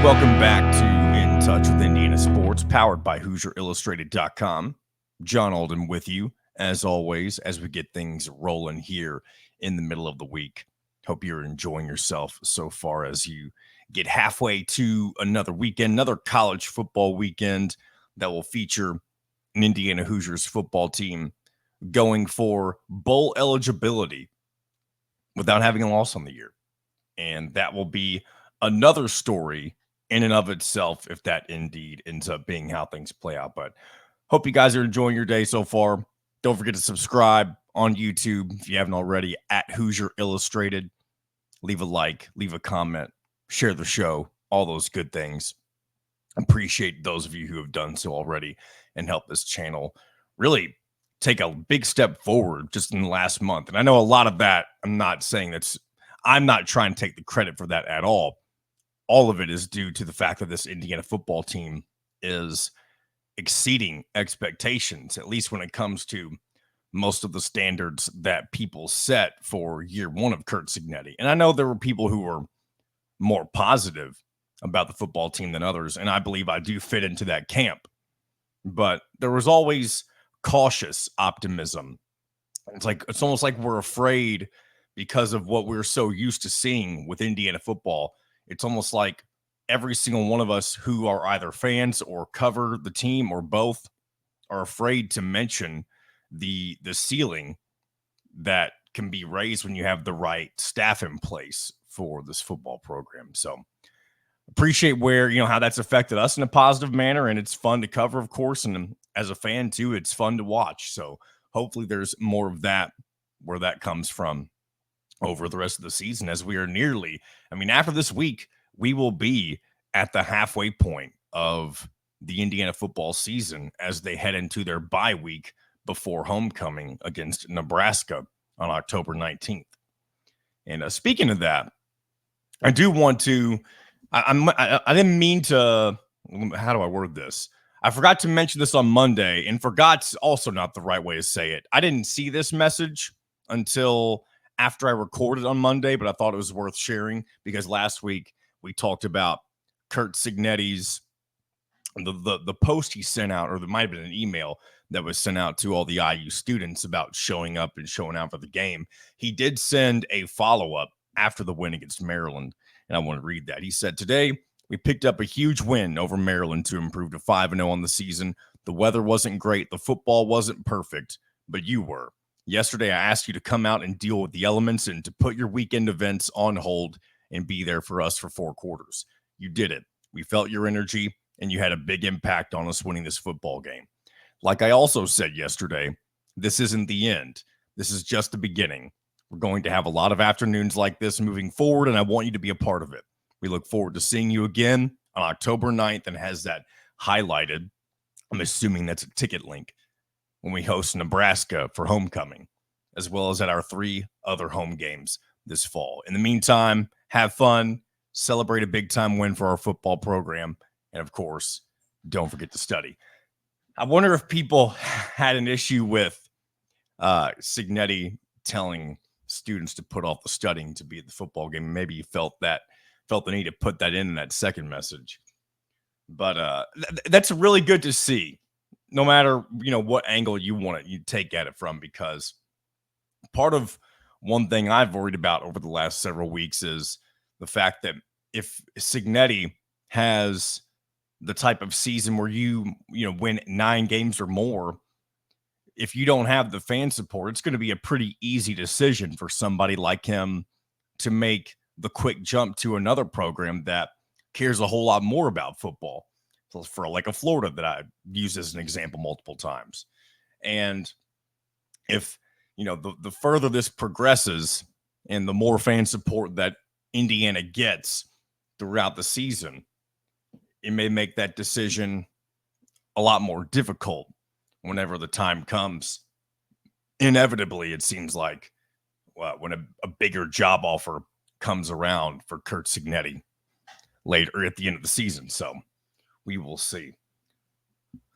Welcome back to In Touch with Indiana Sports, powered by HoosierIllustrated.com. John Alden with you, as always, as we get things rolling here in the middle of the week. Hope you're enjoying yourself so far as you get halfway to another weekend, another college football weekend that will feature an Indiana Hoosiers football team going for bowl eligibility without having a loss on the year. And that will be another story in and of itself if that indeed ends up being how things play out. But hope you guys are enjoying your day so far. Don't forget to subscribe on YouTube if you haven't already at Hoosier Illustrated. Leave a like, leave a comment, share the show, all those good things. Appreciate those of you who have done so already and help this channel really take a big step forward just in the last month. And I know a lot of that, I'm not trying to take the credit for that at all. All of it is due to the fact that this Indiana football team is exceeding expectations, at least when it comes to most of the standards that people set for year one of Curt Cignetti. And I know there were people who were more positive about the football team than others, and I believe I do fit into that camp. But there was always cautious optimism. It's almost like we're afraid because of what we're so used to seeing with Indiana football. It's almost like every single one of us who are either fans or cover the team or both are afraid to mention the ceiling that can be raised when you have the right staff in place for this football program. So appreciate how that's affected us in a positive manner, and it's fun to cover, of course, and as a fan too, it's fun to watch. So hopefully there's more of that where that comes from over the rest of the season, as we are after this week, we will be at the halfway point of the Indiana football season as they head into their bye week before homecoming against Nebraska on October 19th. And speaking of that, I do want to, I didn't mean to, how do I word this? I forgot to mention this on Monday, and forgot's also not the right way to say it. I didn't see this message until after I recorded on Monday, but I thought it was worth sharing because last week we talked about Curt Cignetti's the post he sent out, or there might have been an email that was sent out to all the IU students about showing up and showing out for the game. He did send a follow-up after the win against Maryland, and I want to read that. He said, "Today, we picked up a huge win over Maryland to improve to 5-0 on the season. The weather wasn't great, the football wasn't perfect, but you were. Yesterday, I asked you to come out and deal with the elements and to put your weekend events on hold and be there for us for 4 quarters. You did it. We felt your energy, and you had a big impact on us winning this football game. Like I also said yesterday, this isn't the end. This is just the beginning. We're going to have a lot of afternoons like this moving forward, and I want you to be a part of it. We look forward to seeing you again on October 9th," and has that highlighted. I'm assuming that's a ticket link, when we host Nebraska for homecoming, as well as at our 3 other home games this fall. In the meantime, have fun, celebrate a big-time win for our football program, and, of course, don't forget to study. I wonder if people had an issue with Cignetti telling students to put off the studying to be at the football game. Maybe you felt the need to put that in that second message. But that's really good to see. No matter, what angle you take at it from, because part of one thing I've worried about over the last several weeks is the fact that if Cignetti has the type of season where you win 9 games or more, if you don't have the fan support, it's going to be a pretty easy decision for somebody like him to make the quick jump to another program that cares a whole lot more about football. For like a Florida that I used as an example multiple times. And if, the further this progresses and the more fan support that Indiana gets throughout the season, it may make that decision a lot more difficult whenever the time comes. Inevitably, it seems like when a bigger job offer comes around for Curt Cignetti later at the end of the season. So we will see.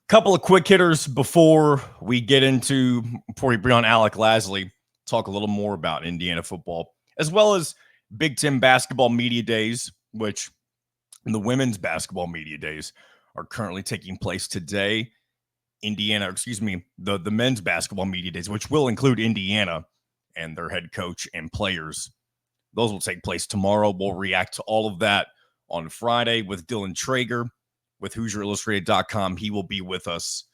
Couple of quick hitters before we bring on Alec Lasley, talk a little more about Indiana football, as well as Big Ten Basketball Media Days, which And the women's basketball media days are currently taking place today. The men's basketball media days, which will include Indiana and their head coach and players. Those will take place tomorrow. We'll react to all of that on Friday with Dylan Traeger with HoosierIllustrated.com. He will be with us,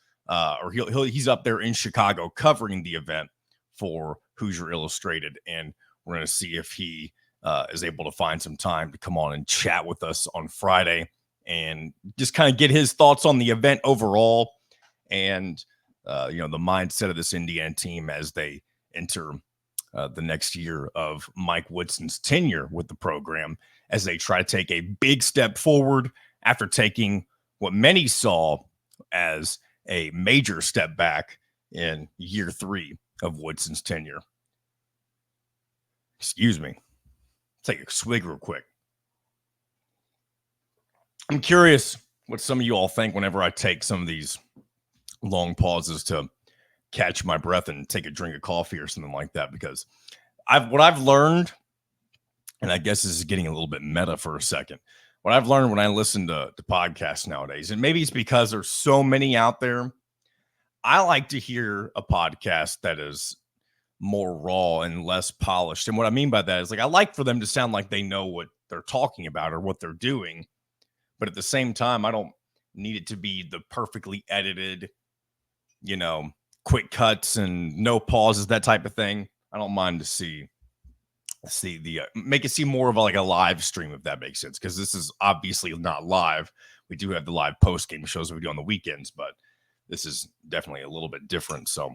he's up there in Chicago covering the event for Hoosier Illustrated, and we're going to see if he is able to find some time to come on and chat with us on Friday and just kind of get his thoughts on the event overall and the mindset of this Indiana team as they enter the next year of Mike Woodson's tenure with the program, as they try to take a big step forward after taking what many saw as a major step back in year 3 of Woodson's tenure. Excuse me. Take a swig real quick. I'm curious what some of you all think whenever I take some of these long pauses to catch my breath and take a drink of coffee or something like that, because what I've learned, and I guess this is getting a little bit meta for a second, what I've learned when I listen to podcasts nowadays, and maybe it's because there's so many out there, I like to hear a podcast that is more raw and less polished. And what I mean by that is, like, I like for them to sound like they know what they're talking about or what they're doing, but at the same time, I don't need it to be the perfectly edited, quick cuts and no pauses, that type of thing. I don't mind to see the make it seem more of like a live stream, if that makes sense, because this is obviously not live. We do have the live post game shows that we do on the weekends, but this is definitely a little bit different. So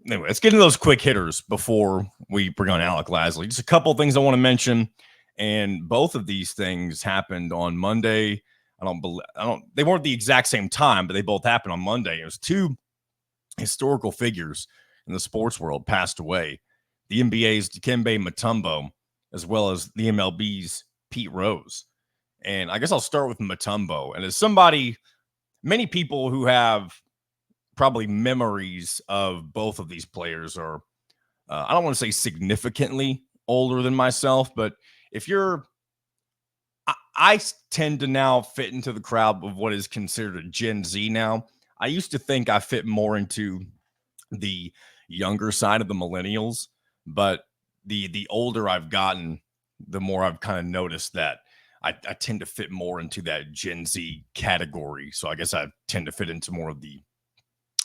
anyway, let's get into those quick hitters before we bring on Alec Lasley. Just a couple of things I want to mention, and both of these things happened on Monday. They weren't the exact same time, but they both happened on Monday. It was two historical figures in the sports world passed away. The NBA's Dikembe Mutombo, as well as the MLB's Pete Rose. And I guess I'll start with Mutombo. And as somebody, many people who have probably memories of both of these players are, I don't want to say significantly older than myself, but if you're, I tend to now fit into the crowd of what is considered a Gen Z now. I used to think I fit more into the younger side of the millennials, but the older I've gotten, the more I've kind of noticed that I tend to fit more into that Gen Z category. So I guess I tend to fit into more of the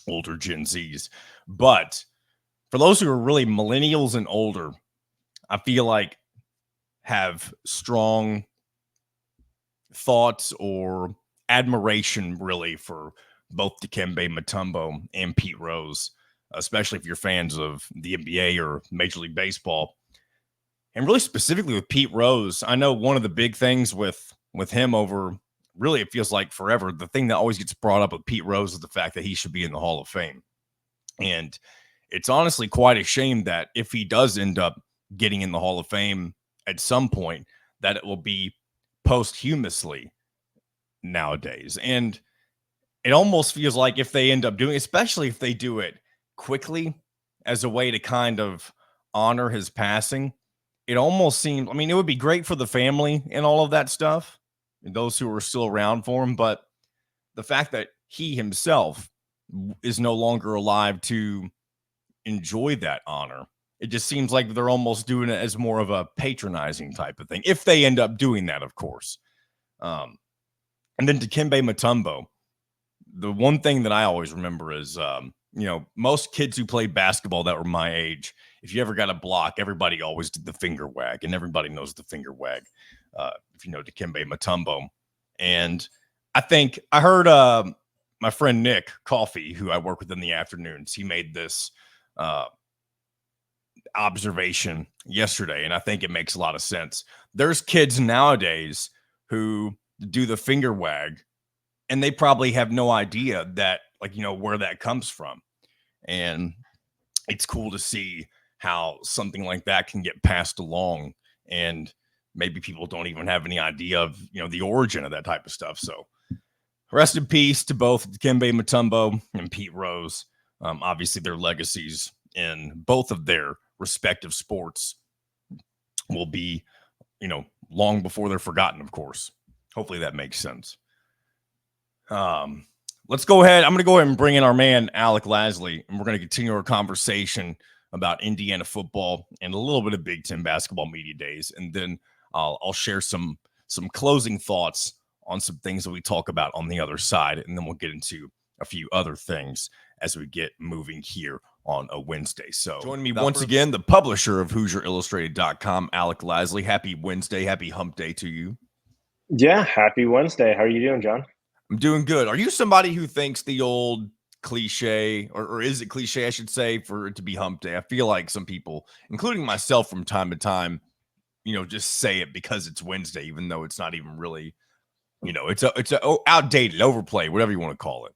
older Gen Zs. But for those who are really millennials and older, I feel like have strong thoughts or admiration really for both Dikembe Mutombo and Pete Rose, especially if you're fans of the NBA or Major League Baseball. And really specifically with Pete Rose, I know one of the big things with him over, really it feels like forever, the thing that always gets brought up with Pete Rose is the fact that he should be in the Hall of Fame. And it's honestly quite a shame that if he does end up getting in the Hall of Fame at some point, that it will be posthumously nowadays. And it almost feels like if they end up doing, especially if they do it quickly as a way to kind of honor his passing, it almost seems, I mean, it would be great for the family and all of that stuff, and those who are still around for him. But the fact that he himself is no longer alive to enjoy that honor, it just seems like they're almost doing it as more of a patronizing type of thing, if they end up doing that, of course. And then Dikembe Mutombo, the one thing that I always remember is, most kids who played basketball that were my age, if you ever got a block, everybody always did the finger wag, and everybody knows the finger wag, if you know Dikembe Mutombo. And I think I heard my friend Nick Coffey, who I work with in the afternoons, he made this observation yesterday, and I think it makes a lot of sense. There's kids nowadays who do the finger wag, and they probably have no idea that, where that comes from. And it's cool to see how something like that can get passed along, and maybe people don't even have any idea of, the origin of that type of stuff. So rest in peace to both Dikembe Mutombo and Pete Rose. Obviously their legacies in both of their respective sports will be, long before they're forgotten, of course. Hopefully that makes sense. Let's go ahead. I'm going to go ahead and bring in our man, Alec Lasley, and we're going to continue our conversation about Indiana football and a little bit of Big Ten Basketball Media Days. And then I'll share some closing thoughts on some things that we talk about on the other side. And then we'll get into a few other things as we get moving here on a Wednesday. So join me once again, the publisher of HoosierIllustrated.com, Alec Lasley. Happy Wednesday. Happy hump day to you. Yeah, happy Wednesday. How are you doing, John? I'm doing good. Are you somebody who thinks the old cliche, or is it cliche, I should say, for it to be hump day? I feel like some people, including myself from time to time, just say it because it's Wednesday, even though it's not even really, it's a outdated, overplay, whatever you want to call it.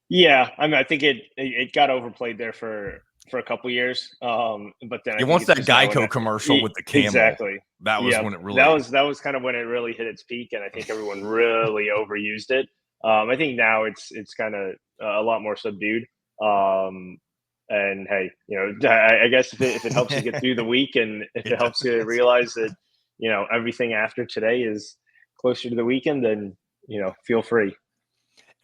Yeah, I mean, I think it got overplayed there for a couple years. But then once that Geico commercial with the camel, exactly, that was when it really that was kind of when it really hit its peak, and I think everyone really overused it. I think now it's kind of a lot more subdued. And hey, I guess if it helps you get through the week, and if it helps you realize that everything after today is closer to the weekend, then feel free.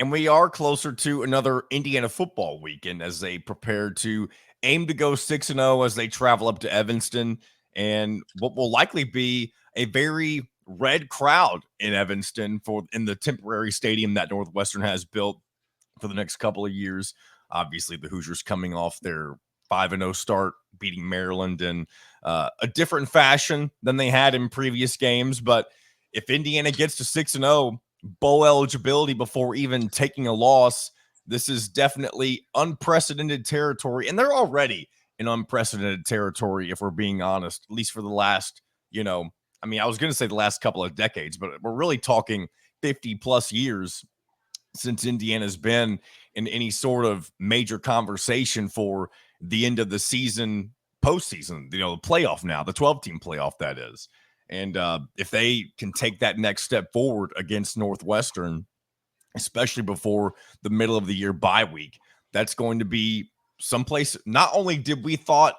And we are closer to another Indiana football weekend as they prepare to aim to go 6-0 as they travel up to Evanston, and what will likely be a very red crowd in Evanston in the temporary stadium that Northwestern has built for the next couple of years. Obviously, the Hoosiers coming off their 5-0 start, beating Maryland in a different fashion than they had in previous games. But if Indiana gets to 6-0, bowl eligibility before even taking a loss, this is definitely unprecedented territory. And they're already in unprecedented territory, if we're being honest, at least for the last, I was going to say the last couple of decades, but we're really talking 50 plus years since Indiana's been in any sort of major conversation for the end of the season, postseason, the playoff now, the 12-team playoff, that is. And if they can take that next step forward against Northwestern, especially before the middle of the year bye week, that's going to be someplace. Not only did we thought,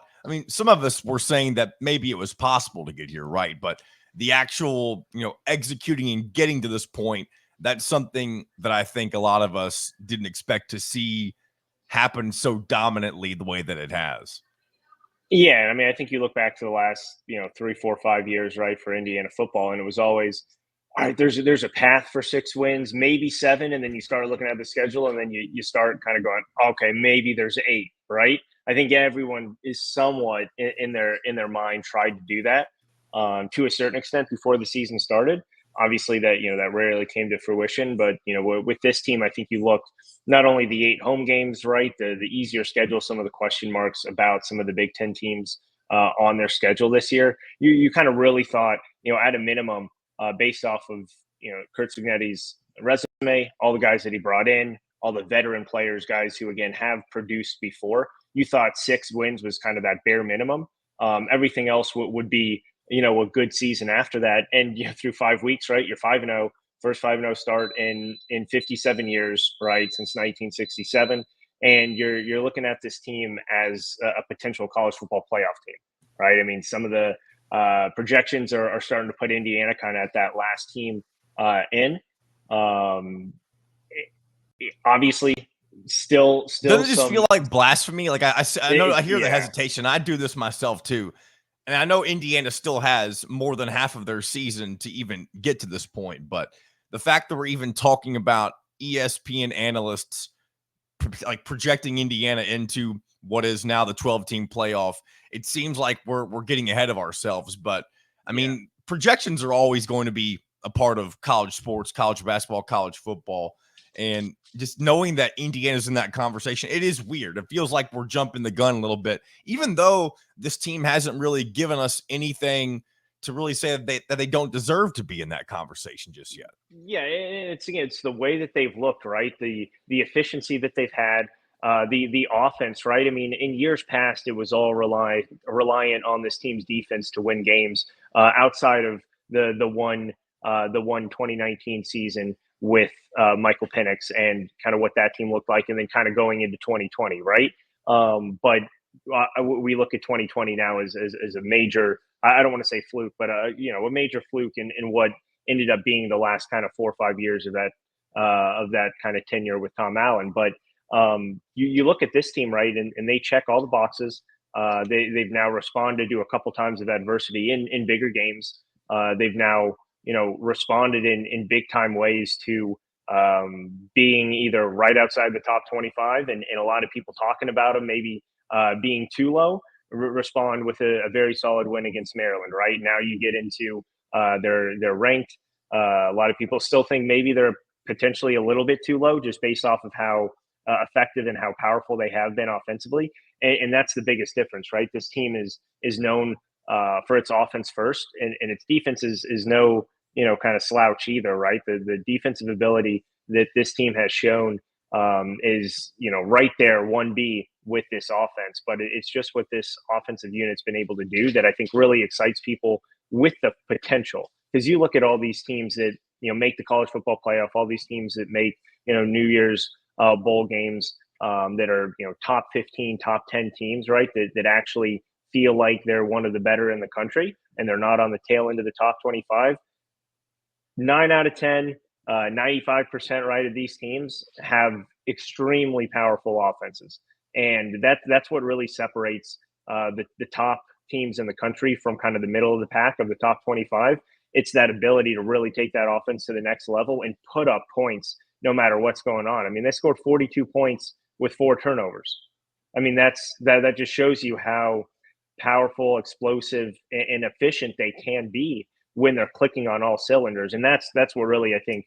some of us were saying that maybe it was possible to get here, right? But the actual, executing and getting to this point, that's something that I think a lot of us didn't expect to see happen so dominantly the way that it has. Yeah, I think you look back to the last, 3, 4, 5 years, right, for Indiana football, and it was always, all right, there's a path for 6 wins, maybe 7, and then you start looking at the schedule, and then you start kind of going, okay, maybe there's 8, right? I think everyone is somewhat in their mind tried to do that to a certain extent before the season started. Obviously, that rarely came to fruition, but with this team, I think you looked not only the 8 home games, right, the easier schedule, some of the question marks about some of the Big Ten teams on their schedule this year. You kind of really thought, at a minimum, based off of Kurt Cignetti's resume, all the guys that he brought in, all the veteran players, guys who again have produced before, you thought 6 wins was kind of that bare minimum. Everything else would be a good season after that. And through 5 weeks, right, you're 5-0, first 5-0 start in 57 years, right, since 1967. And you're looking at this team as a potential college football playoff team, right? Some of the projections are starting to put Indiana kind of at that last team in. Obviously, still doesn't it just feel like blasphemy? Like I know I hear the hesitation. I do this myself too. And I know Indiana still has more than half of their season to even get to this point, but the fact that we're even talking about ESPN analysts like projecting Indiana into what is now the 12-team playoff, it seems like we're getting ahead of ourselves. But projections are always going to be a part of college sports, college basketball, college football. And just knowing that Indiana's in that conversation, it is weird. It feels like we're jumping the gun a little bit, even though this team hasn't really given us anything to really say that they don't deserve to be in that conversation just yet. Yeah, it's the way that they've looked, right? The efficiency that they've had, the offense, right? In years past, it was all reliant on this team's defense to win games. Outside of the one 2019 season with Michael Penix and kind of what that team looked like, and then kind of going into 2020, right? But we look at 2020 now as a major I don't want to say fluke, but a major fluke in what ended up being the last kind of 4 or 5 years of that kind of tenure with Tom Allen. But you look at this team, right, and they check all the boxes. They've now responded to a couple times of adversity in bigger games. They've now responded in big time ways to being either right outside the top 25 and a lot of people talking about them maybe being too low. Respond with a very solid win against Maryland. Right now, you get into they're ranked. A lot of people still think maybe they're potentially a little bit too low, just based off of how effective and how powerful they have been offensively, and that's the biggest difference, right? This team is known for its offense first, and its defense is no kind of slouch either, right? The defensive ability that this team has shown is right there 1B with this offense, but it's just what this offensive unit's been able to do that I think really excites people with the potential. Because you look at all these teams that make the college football playoff, all these teams that make New Year's bowl games that are top 15, top 10 teams, right? That actually feel like they're one of the better in the country, and they're not on the tail end of the top 25. 9 out of 10, 95% right of these teams have extremely powerful offenses, and that's what really separates the top teams in the country from kind of the middle of the pack of the top 25. It's that ability to really take that offense to the next level and put up points no matter what's going on. I mean, they scored 42 points with 4 turnovers. I mean, that just shows you how powerful, explosive, and efficient they can be when they're clicking on all cylinders. And that's what really, I think,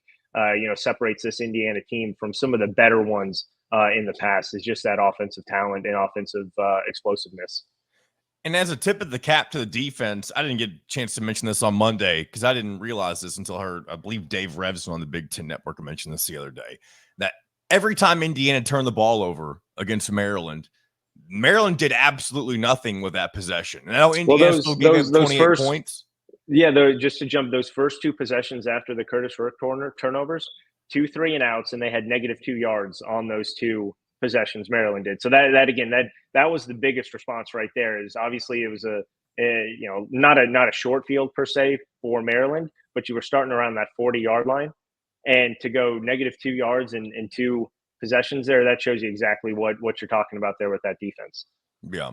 separates this Indiana team from some of the better ones in the past, is just that offensive talent and offensive explosiveness. And as a tip of the cap to the defense, I didn't get a chance to mention this on Monday because I didn't realize this until I believe Dave Revson on the Big Ten Network mentioned this the other day, that every time Indiana turned the ball over against Maryland did absolutely nothing with that possession. And I know Indiana still gave up 28 points. Yeah, just to jump, those first 2 possessions after the Curtis Rook turnovers, 2 3 and outs, and they had -2 yards on those 2 possessions. Maryland did. So that was the biggest response right there. Is obviously it was not a short field per se for Maryland, but you were starting around that 40-yard line, and to go -2 yards in 2 possessions there, that shows you exactly what you're talking about there with that defense. Yeah.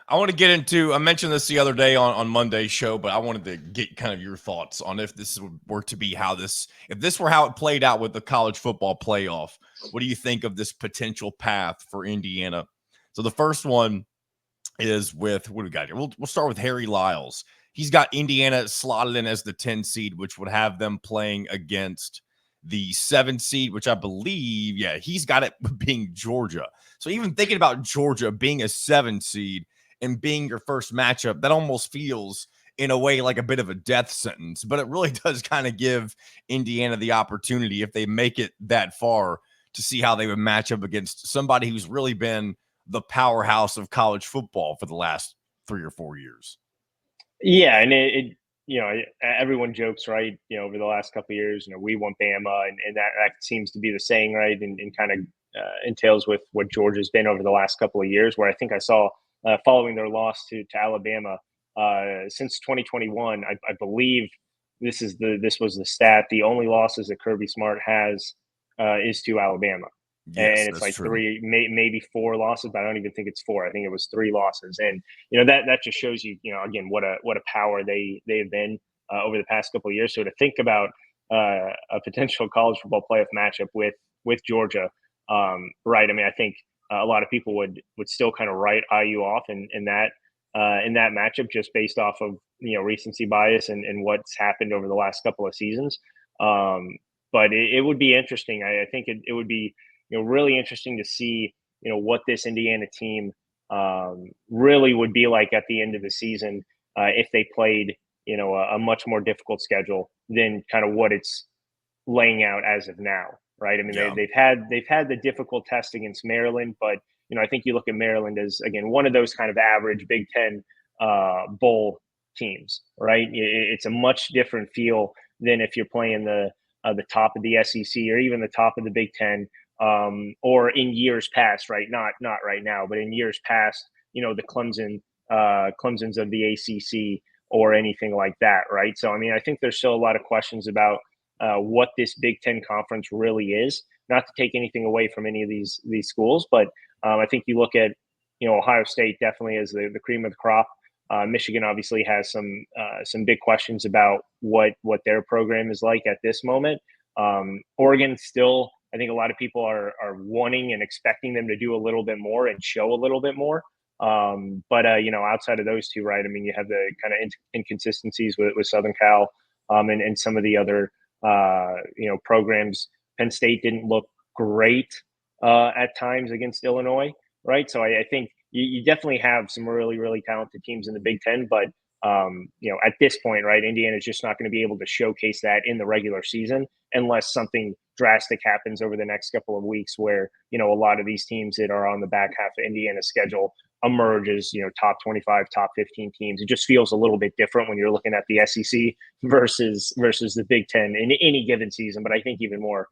I want to get into, I mentioned this the other day on Monday's show, but I wanted to get kind of your thoughts on if this were to be if this were how it played out with the college football playoff. What do you think of this potential path for Indiana? So the first one is with, what do we got here? We'll start with Harry Lyles. He's got Indiana slotted in as the 10 seed, which would have them playing against the 7 seed, which I believe, he's got it being Georgia. So even thinking about Georgia being a 7 seed and being your first matchup, that almost feels in a way like a bit of a death sentence, but it really does kind of give Indiana the opportunity, if they make it that far, to see how they would match up against somebody who's really been the powerhouse of college football for the last 3 or 4 years. Yeah, and everyone jokes, right? Over the last couple of years, we want Bama, and that seems to be the saying, right? And kind of entails with what Georgia's been over the last couple of years, where I think I saw following their loss to Alabama since 2021, I believe this was the stat. The only losses that Kirby Smart has is to Alabama. Yes, and it's like true. 3, maybe 4 losses, but I don't even think it's 4. I think it was 3 losses, and that just shows you, again, what a power they have been over the past couple of years. So to think about a potential college football playoff matchup with Georgia, right? I mean, I think a lot of people would still kind of write IU off in that matchup, just based off of recency bias and what's happened over the last couple of seasons. But it would be interesting. I think it would be really interesting to see what this Indiana team really would be like at the end of the season if they played a much more difficult schedule than kind of what it's laying out as of now, right? I mean, they've had the difficult test against Maryland, but I think you look at Maryland as, again, one of those kind of average Big Ten bowl teams, right? It's a much different feel than if you're playing the top of the SEC or even the top of the Big Ten, or in years past, right? Not right now, but in years past, the Clemsons of the ACC, or anything like that, right? So, I mean, I think there's still a lot of questions about what this Big Ten conference really is. Not to take anything away from any of these schools, but I think you look at, Ohio State definitely as the cream of the crop. Michigan obviously has some big questions about what their program is like at this moment. Oregon still, I think a lot of people are wanting and expecting them to do a little bit more and show a little bit more. But outside of those two, right? I mean, you have the kind of inconsistencies with Southern Cal, and some of the other programs. Penn State didn't look great at times against Illinois, right? So I think you definitely have some really, really talented teams in the Big Ten, but at this point, right, Indiana is just not going to be able to showcase that in the regular season unless something drastic happens over the next couple of weeks where, a lot of these teams that are on the back half of Indiana's schedule emerge as, top 25, top 15 teams. It just feels a little bit different when you're looking at the SEC versus the Big Ten in any given season, but I think even more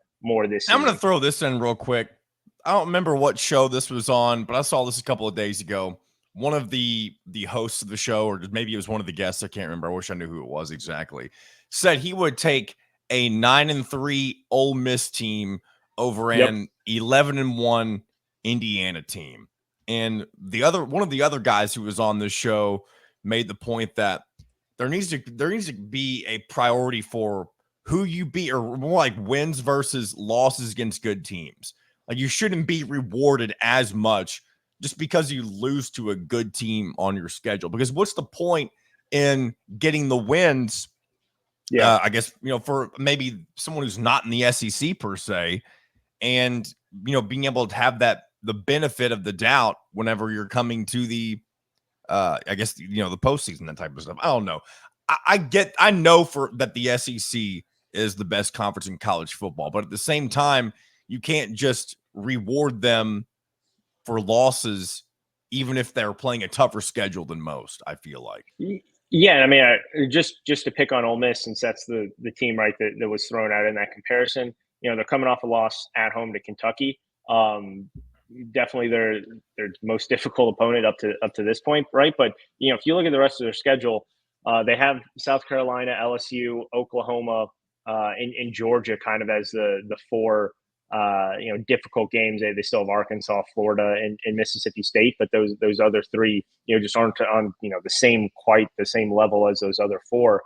this season. I'm going to throw this in real quick. I don't remember what show this was on, but I saw this a couple of days ago. One of the hosts of the show, or maybe it was one of the guests, I can't remember. I wish I knew who it was exactly, said he would take a 9-3 Ole Miss team over an 11-1 Indiana team. And one of the other guys who was on this show made the point that there needs to be a priority for who you beat, or more like wins versus losses against good teams. Like, you shouldn't be rewarded as much just because you lose to a good team on your schedule. Because what's the point in getting the wins? I guess, for maybe someone who's not in the SEC per se, and, being able to have the benefit of the doubt whenever you're coming to the, I guess, the postseason, that type of stuff. I don't know. I know that the SEC is the best conference in college football, but at the same time, you can't just reward them for losses, even if they're playing a tougher schedule than most, I feel like. Yeah, I mean, just to pick on Ole Miss, since that's the team, right, that was thrown out in that comparison. They're coming off a loss at home to Kentucky. Definitely their most difficult opponent up to this point, right? But if you look at the rest of their schedule, they have South Carolina, LSU, Oklahoma, and Georgia kind of as the four difficult games. They still have Arkansas, Florida, and Mississippi State, but those other three, just aren't on quite the same level as those other four,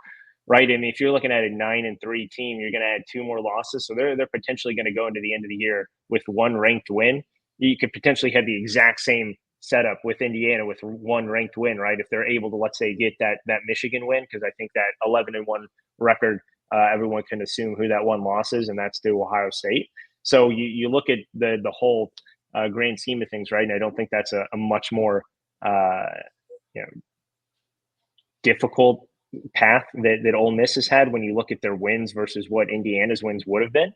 right? I mean, if you're looking at a 9-3 team, you're going to add two more losses, so they're potentially going to go into the end of the year with one ranked win. You could potentially have the exact same setup with Indiana with one ranked win, right? If they're able to, let's say, get that Michigan win, because I think that 11-1 record, everyone can assume who that one loss is, and that's to Ohio State. So you look at the whole grand scheme of things, right? And I don't think that's a much more difficult path that Ole Miss has had when you look at their wins versus what Indiana's wins would have been.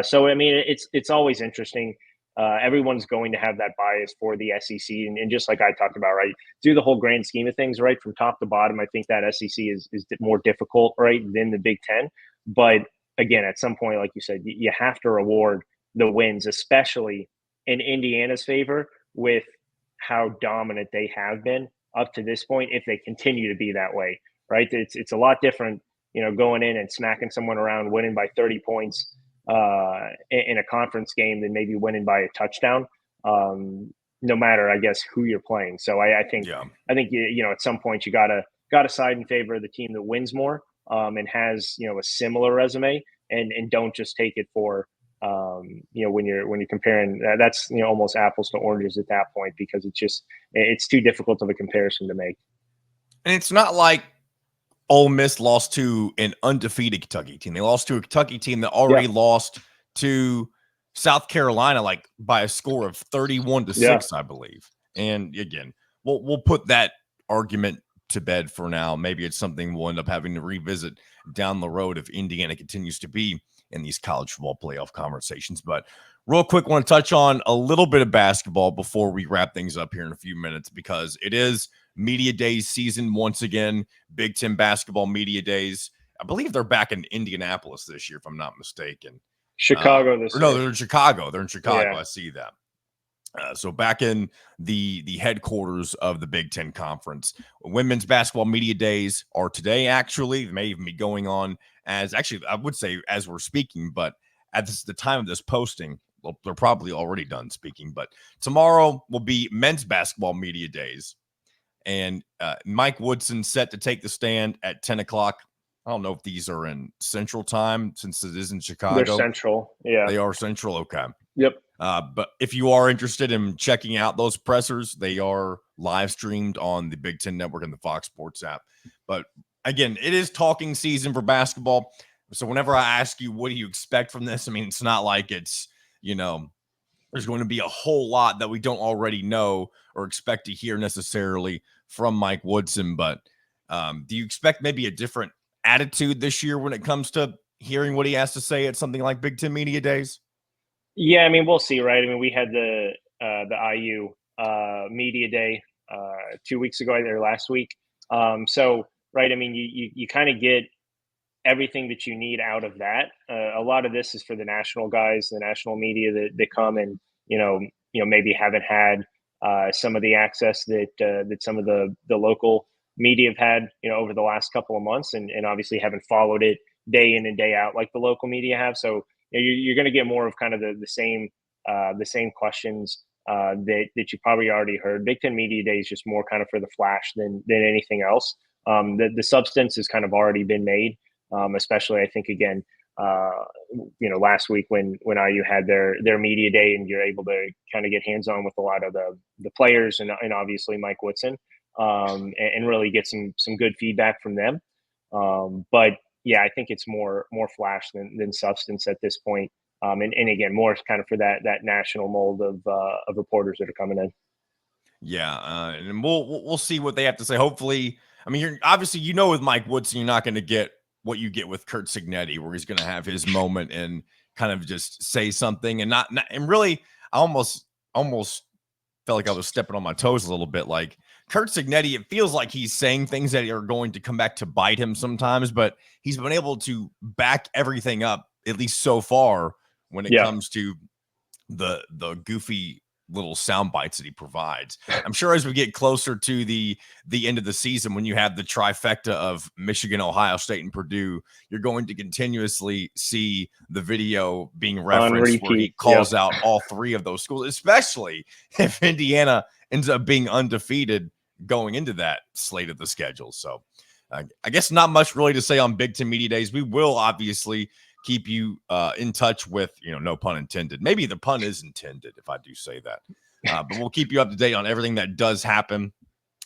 So I mean, it's always interesting. Everyone's going to have that bias for the SEC, and just like I talked about, right, through the whole grand scheme of things, right, from top to bottom, I think that SEC is more difficult, right, than the Big Ten. But again, at some point, like you said, you have to reward the wins, especially in Indiana's favor, with how dominant they have been up to this point. If they continue to be that way, right, it's a lot different, going in and smacking someone around, winning by 30 points in a conference game than maybe winning by a touchdown. No matter, I guess, who you're playing. So I think at some point you gotta side in favor of the team that wins more, and has a similar resume, and don't just take it for when you're comparing. That's almost apples to oranges at that point, because it's too difficult of a comparison to make. And it's not like Ole Miss lost to an undefeated Kentucky team. They lost to a Kentucky team that already lost to South Carolina, like by a score of 31-6, I believe. And again, we'll put that argument to bed for now. Maybe it's something we'll end up having to revisit down the road if Indiana continues to be in these college football playoff conversations. But real quick, want to touch on a little bit of basketball before we wrap things up here in a few minutes, because it is Media Days season once again. Big Ten Basketball Media Days. I believe they're back in Indianapolis this year, if I'm not mistaken. Chicago this year. No, they're in Chicago. They're in Chicago. Yeah. I see that. So back in the headquarters of the Big Ten Conference, Women's Basketball Media Days are today. Actually, they may even be going on as actually I would say as we're speaking, but at the time of this posting, well, they're probably already done speaking. But tomorrow will be Men's Basketball Media Days, and Mike Woodson set to take the stand at 10 o'clock. I don't know if these are in Central Time since it is in They're Chicago. Central. Yeah. They are Central. Okay. Yep. But if you are interested in checking out those pressers, they are live streamed on the Big Ten Network and the Fox Sports app. But again, it is talking season for basketball. So whenever I ask you, what do you expect from this? I mean, it's not like it's, there's going to be a whole lot that we don't already know or expect to hear necessarily from Mike Woodson. But do you expect maybe a different attitude this year when it comes to hearing what he has to say at something like Big Ten Media Days? Yeah, I mean, we'll see, right? I mean, we had the IU media day 2 weeks ago or last week. So, right, I mean, you kind of get everything that you need out of that. A lot of this is for the national guys, the national media that come and maybe haven't had some of the access that some of the local media have had over the last couple of months, and obviously haven't followed it day in and day out like the local media have. So you're going to get more of kind of the same questions that you probably already heard. Big Ten Media Day is just more kind of for the flash than anything else. The substance has kind of already been made. Especially, I think again, last week when IU had their media day, and you're able to kind of get hands on with a lot of the players and obviously Mike Woodson, and really get some good feedback from them. But yeah, I think it's more flash than substance at this point. And again, more kind of for that national mold of reporters that are coming in. Yeah, and we'll see what they have to say. Hopefully, I mean, you're obviously with Mike Woodson, you're not going to get what you get with Kurt Signetti, where he's going to have his moment and kind of just say something and not and really, I almost felt like I was stepping on my toes a little bit. Like Kurt Signetti, it feels like he's saying things that are going to come back to bite him sometimes, but he's been able to back everything up, at least so far, when it Yeah. comes to the goofy little sound bites that he provides. I'm sure as we get closer to the end of the season, when you have the trifecta of Michigan, Ohio State, and Purdue, you're going to continuously see the video being referenced where he calls out all three of those schools, especially if Indiana ends up being undefeated going into that slate of the schedule. So I guess not much really to say on Big Ten Media Days. We will obviously keep you in touch with, no pun intended. Maybe the pun is intended if I do say that. But we'll keep you up to date on everything that does happen.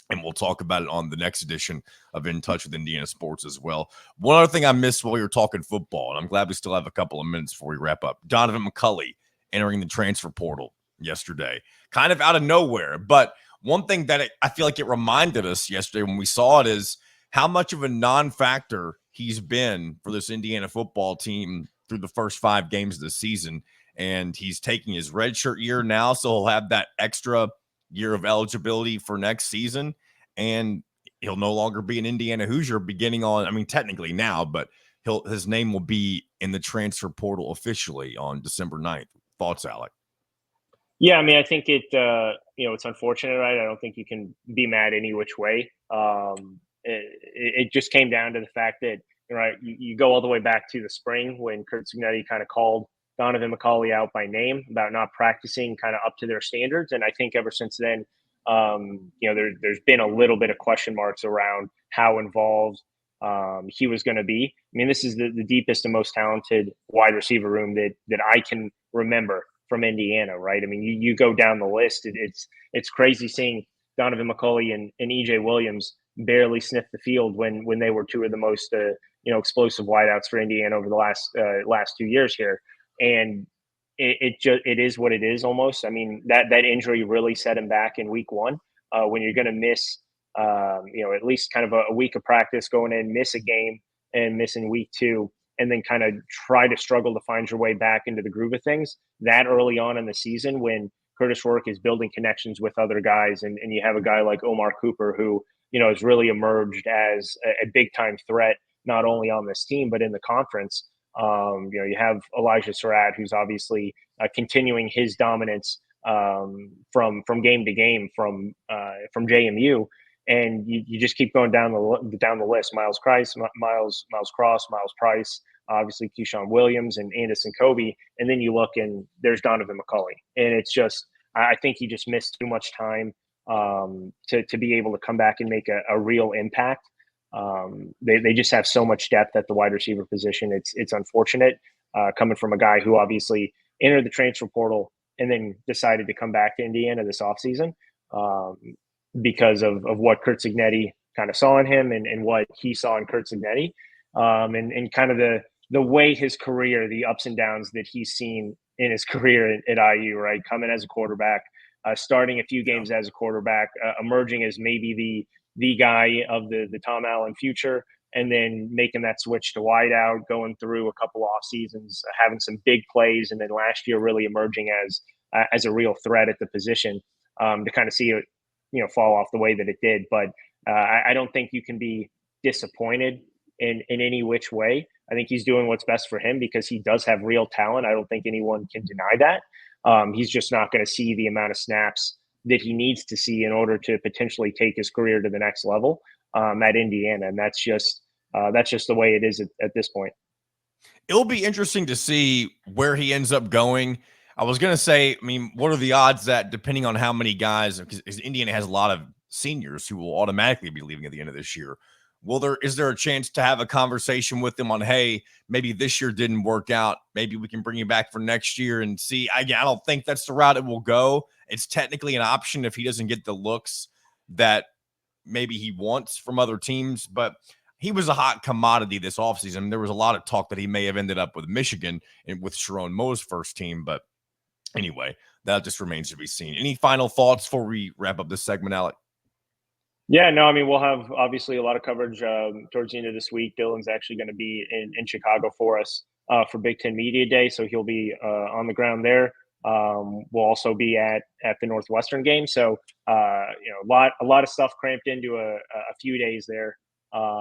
And we'll talk about it on the next edition of In Touch with Indiana Sports as well. One other thing I missed while you were talking football, and I'm glad we still have a couple of minutes before we wrap up. Donaven McCulley entering the transfer portal yesterday, kind of out of nowhere. But one thing that I feel like it reminded us yesterday when we saw it is how much of a non-factor he's been for this Indiana football team through the first 5 games of the season. And he's taking his redshirt year now, so he'll have that extra year of eligibility for next season. And he'll no longer be an Indiana Hoosier beginning on, I mean, technically now, but his name will be in the transfer portal officially on December 9th. Thoughts, Alec? Yeah, I mean, I think it's unfortunate, right? I don't think you can be mad any which way. It just came down to the fact that, right, you go all the way back to the spring when Kurt Signetti kind of called Donaven McCulley out by name about not practicing kind of up to their standards. And I think ever since then, there's been a little bit of question marks around how involved he was going to be. I mean, this is the deepest and most talented wide receiver room that I can remember from Indiana, right? I mean, you go down the list, it's crazy seeing Donaven McCulley and EJ Williams barely sniff the field when they were two of the most explosive wideouts for Indiana over the last 2 years here, and it is what it is almost. I mean, that injury really set him back in week 1 when you're going to miss at least kind of a week of practice, going in, miss a game, and miss in week 2. And then kind of try to struggle to find your way back into the groove of things that early on in the season when Curtis Rourke is building connections with other guys. And you have a guy like Omar Cooper, who, has really emerged as a big time threat, not only on this team, but in the conference. You have Elijah Surratt, who's obviously continuing his dominance from game to game from JMU, and you just keep going down the list. Miles Price, Miles Cross, Miles Price, obviously Keyshawn Williams and Anderson Kobe, and then you look and there's Donaven McCulley, and it's just I think he just missed too much time to be able to come back and make a real impact. They just have so much depth at the wide receiver position. It's unfortunate coming from a guy who obviously entered the transfer portal and then decided to come back to Indiana this offseason because of what Curt Cignetti kind of saw in him and what he saw in Curt Cignetti and kind of the way his career, the ups and downs that he's seen in his career at IU, right? Coming as a quarterback, starting a few games as a quarterback, emerging as maybe the guy of the Tom Allen future, and then making that switch to wideout, going through a couple off seasons, having some big plays, and then last year really emerging as a real threat at the position to kind of see it, fall off the way that it did. But I don't think you can be disappointed in any which way. I think he's doing what's best for him because he does have real talent. I don't think anyone can deny that. He's just not going to see the amount of snaps that he needs to see in order to potentially take his career to the next level at Indiana. And that's just the way it is at this point. It'll be interesting to see where he ends up going. I was going to say, I mean, what are the odds that depending on how many guys, because Indiana has a lot of seniors who will automatically be leaving at the end of this year. Is there a chance to have a conversation with them on, hey, maybe this year didn't work out. Maybe we can bring you back for next year and see. I don't think that's the route it will go. It's technically an option if he doesn't get the looks that maybe he wants from other teams, but he was a hot commodity this offseason. I mean, there was a lot of talk that he may have ended up with Michigan and with Sharon Moe's first team, but anyway, that just remains to be seen. Any final thoughts before we wrap up this segment, Alec? Yeah, no, I mean, we'll have obviously a lot of coverage towards the end of this week. Dylan's actually going to be in Chicago for us for Big Ten Media Day, so he'll be on the ground there. We'll also be at the Northwestern game, so a lot of stuff cramped into a few days there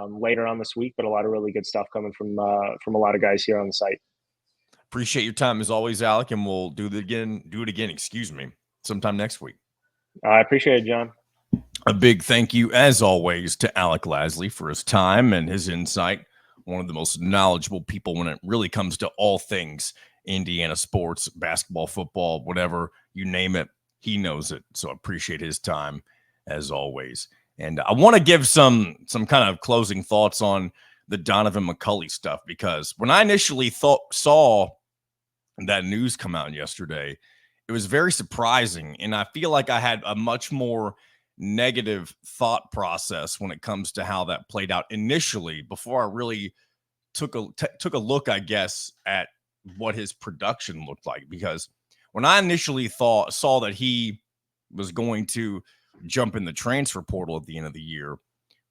later on this week, but a lot of really good stuff coming from a lot of guys here on the site. Appreciate your time as always, Alec, and we'll do it again. Sometime next week. I appreciate it, John. A big thank you, as always, to Alec Lasley for his time and his insight. One of the most knowledgeable people when it really comes to all things Indiana sports, basketball, football, whatever, you name it, he knows it. So I appreciate his time, as always. And I want to give some kind of closing thoughts on the Donaven McCulley stuff, because when I initially saw that news come out yesterday, it was very surprising. And I feel like I had a much more negative thought process when it comes to how that played out initially before I really took a look, I guess, at what his production looked like. Because when I initially saw that he was going to jump in the transfer portal at the end of the year,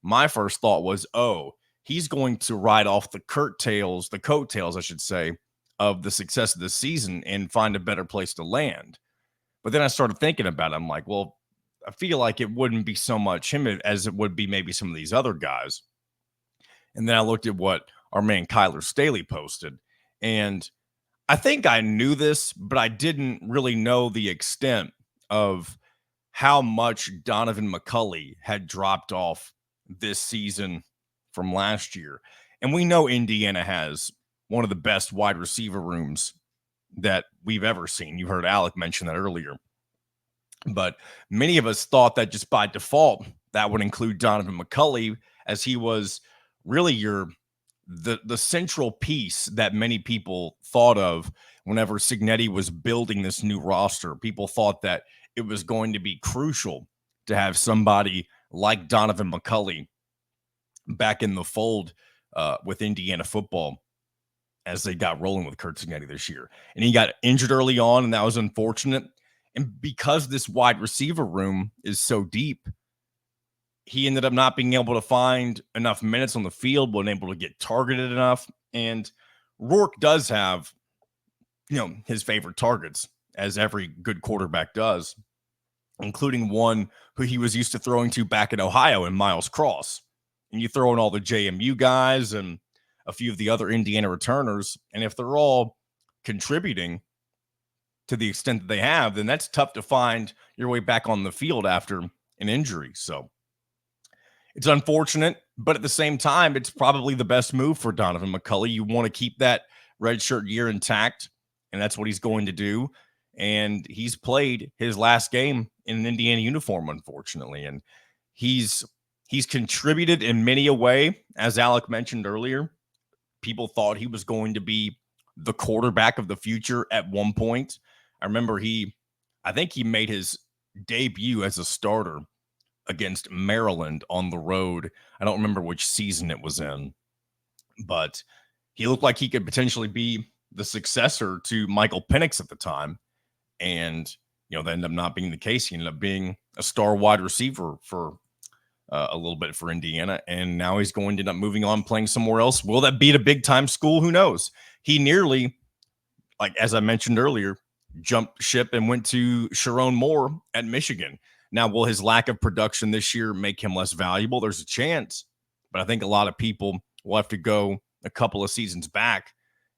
my first thought was, oh, he's going to ride off the coattails, I should say, of the success of the season and find a better place to land. But then I started thinking about it. I'm like, well, I feel like it wouldn't be so much him as it would be maybe some of these other guys. And then I looked at what our man Kyler Staley posted. And I think I knew this, but I didn't really know the extent of how much Donaven McCulley had dropped off this season from last year. And we know Indiana has one of the best wide receiver rooms that we've ever seen. You heard Alec mention that earlier. But many of us thought that just by default, that would include Donaven McCulley, as he was really the central piece that many people thought of whenever Cignetti was building this new roster. People thought that it was going to be crucial to have somebody like Donaven McCulley back in the fold with Indiana football as they got rolling with Curt Cignetti this year. And he got injured early on, and that was unfortunate. And because this wide receiver room is so deep, he ended up not being able to find enough minutes on the field, wasn't able to get targeted enough. And Rourke does have, his favorite targets, as every good quarterback does, including one who he was used to throwing to back in Ohio in Miles Cross. And you throw in all the JMU guys and a few of the other Indiana returners, and if they're all contributing to the extent that they have, then that's tough to find your way back on the field after an injury. So it's unfortunate, but at the same time, it's probably the best move for Donaven McCulley. You want to keep that redshirt year intact, and that's what he's going to do. And he's played his last game in an Indiana uniform, unfortunately, and he's contributed in many a way. As Alec mentioned earlier, people thought he was going to be the quarterback of the future at one point. I remember I think he made his debut as a starter against Maryland on the road. I don't remember which season it was in, but he looked like he could potentially be the successor to Michael Penix at the time. And, that ended up not being the case. He ended up being a star wide receiver for a little bit for Indiana. And now he's going to end up moving on, playing somewhere else. Will that be at a big time school? Who knows? He nearly, like, as I mentioned earlier, jumped ship and went to Sharon Moore at Michigan. Now, will his lack of production this year make him less valuable? There's a chance, but I think a lot of people will have to go a couple of seasons back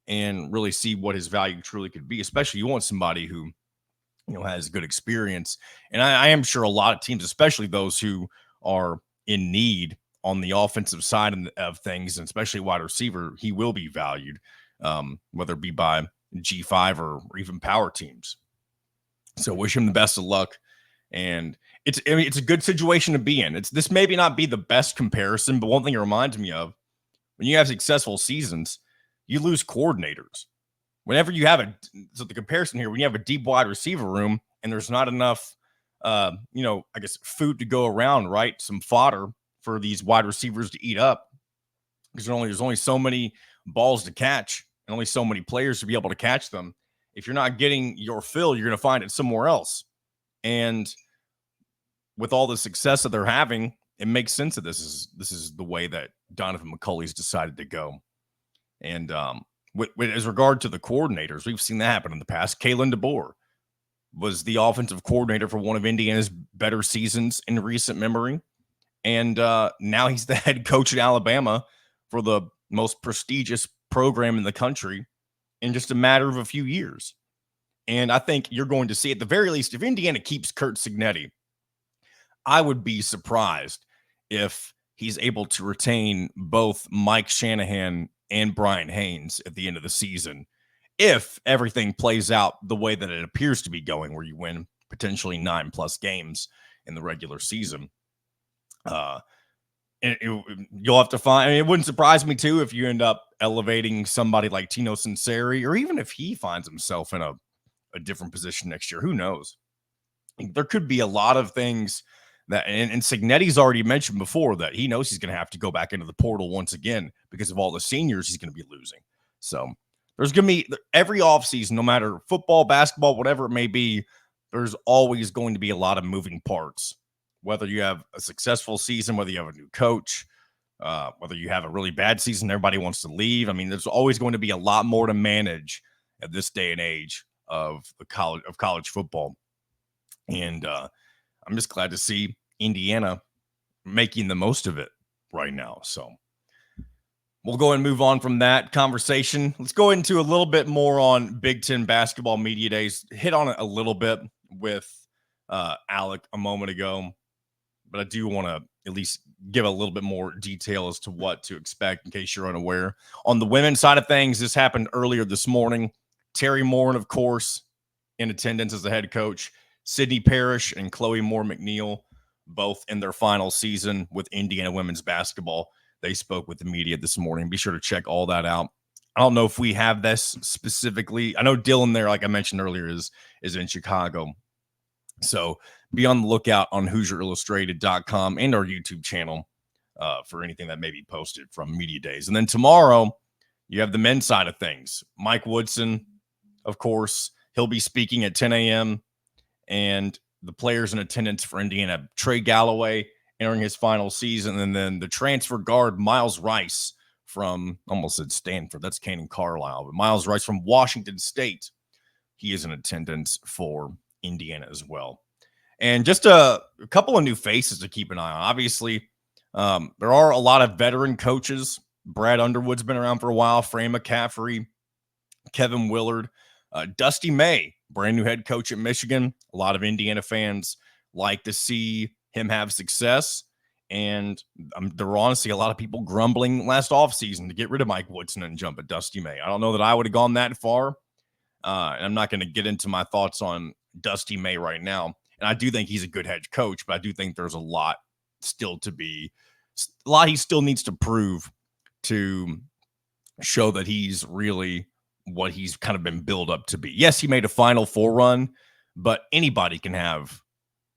and really see what his value truly could be, especially you want somebody who, has good experience. And I am sure a lot of teams, especially those who are in need on the offensive side of things, and especially wide receiver, he will be valued, whether it be by G5 or even power teams. So wish him the best of luck. And it's a good situation to be in. This maybe not be the best comparison, but one thing it reminds me of, when you have successful seasons, you lose coordinators. Whenever you have so the comparison here, when you have a deep wide receiver room and there's not enough, I guess food to go around, right? Some fodder for these wide receivers to eat up, because there's only so many balls to catch and only so many players to be able to catch them. If you're not getting your fill, you're going to find it somewhere else. And with all the success that they're having, it makes sense that this is the way that Donaven McCulley's decided to go. And as regard to the coordinators, we've seen that happen in the past. Kalen DeBoer was the offensive coordinator for one of Indiana's better seasons in recent memory. And now he's the head coach at Alabama for the most prestigious program in the country in just a matter of a few years. And I think you're going to see, at the very least, if Indiana keeps Curt Cignetti, I would be surprised if he's able to retain both Mike Shanahan and Brian Haynes at the end of the season, if everything plays out the way that it appears to be going, where you win potentially 9+ games in the regular season. You'll have to find, it wouldn't surprise me too if you end up elevating somebody like Tino Sunseri, or even if he finds himself in a different position next year. Who knows? There could be a lot of things that, and Cignetti's already mentioned before that he knows he's going to have to go back into the portal once again because of all the seniors he's going to be losing. So there's going to be, every offseason, no matter football, basketball, whatever it may be, there's always going to be a lot of moving parts. Whether you have a successful season, whether you have a new coach, whether you have a really bad season, everybody wants to leave. I mean, there's always going to be a lot more to manage at this day and age of college football. And I'm just glad to see Indiana making the most of it right now. So we'll go and move on from that conversation. Let's go into a little bit more on Big Ten Basketball Media Days. Hit on it a little bit with Alec a moment ago, but I do want to at least give a little bit more detail as to what to expect in case you're unaware. On the women's side of things, this happened earlier this morning. Terry Morin, of course, in attendance as the head coach. Sydney Parrish and Chloe Moore McNeil, both in their final season with Indiana women's basketball. They spoke with the media this morning. Be sure to check all that out. I don't know if we have this specifically. I know Dylan there, like I mentioned earlier, is in Chicago. So be on the lookout on HoosierIllustrated.com and our YouTube channel for anything that may be posted from Media Days. And then tomorrow, you have the men's side of things. Mike Woodson, of course, he'll be speaking at 10 a.m. And the players in attendance for Indiana, Trey Galloway entering his final season, and then the transfer guard, Miles Rice from, almost said Stanford, that's Canaan Carlisle, but Miles Rice from Washington State, he is in attendance for Indiana as well. And just a couple of new faces to keep an eye on. Obviously, there are a lot of veteran coaches. Brad Underwood's been around for a while, Fran McCaffrey, Kevin Willard, Dusty May brand new head coach at Michigan. A lot of Indiana fans like to see him have success. And there were honestly a lot of people grumbling last offseason to get rid of Mike Woodson and jump at Dusty May. I don't know that I would have gone that far. And I'm not going to get into my thoughts on Dusty May right now. And I do think he's a good head coach, but I do think there's a lot he still needs to prove to show that he's really what he's kind of been built up to be. Yes, he made a Final Four run, but anybody can have,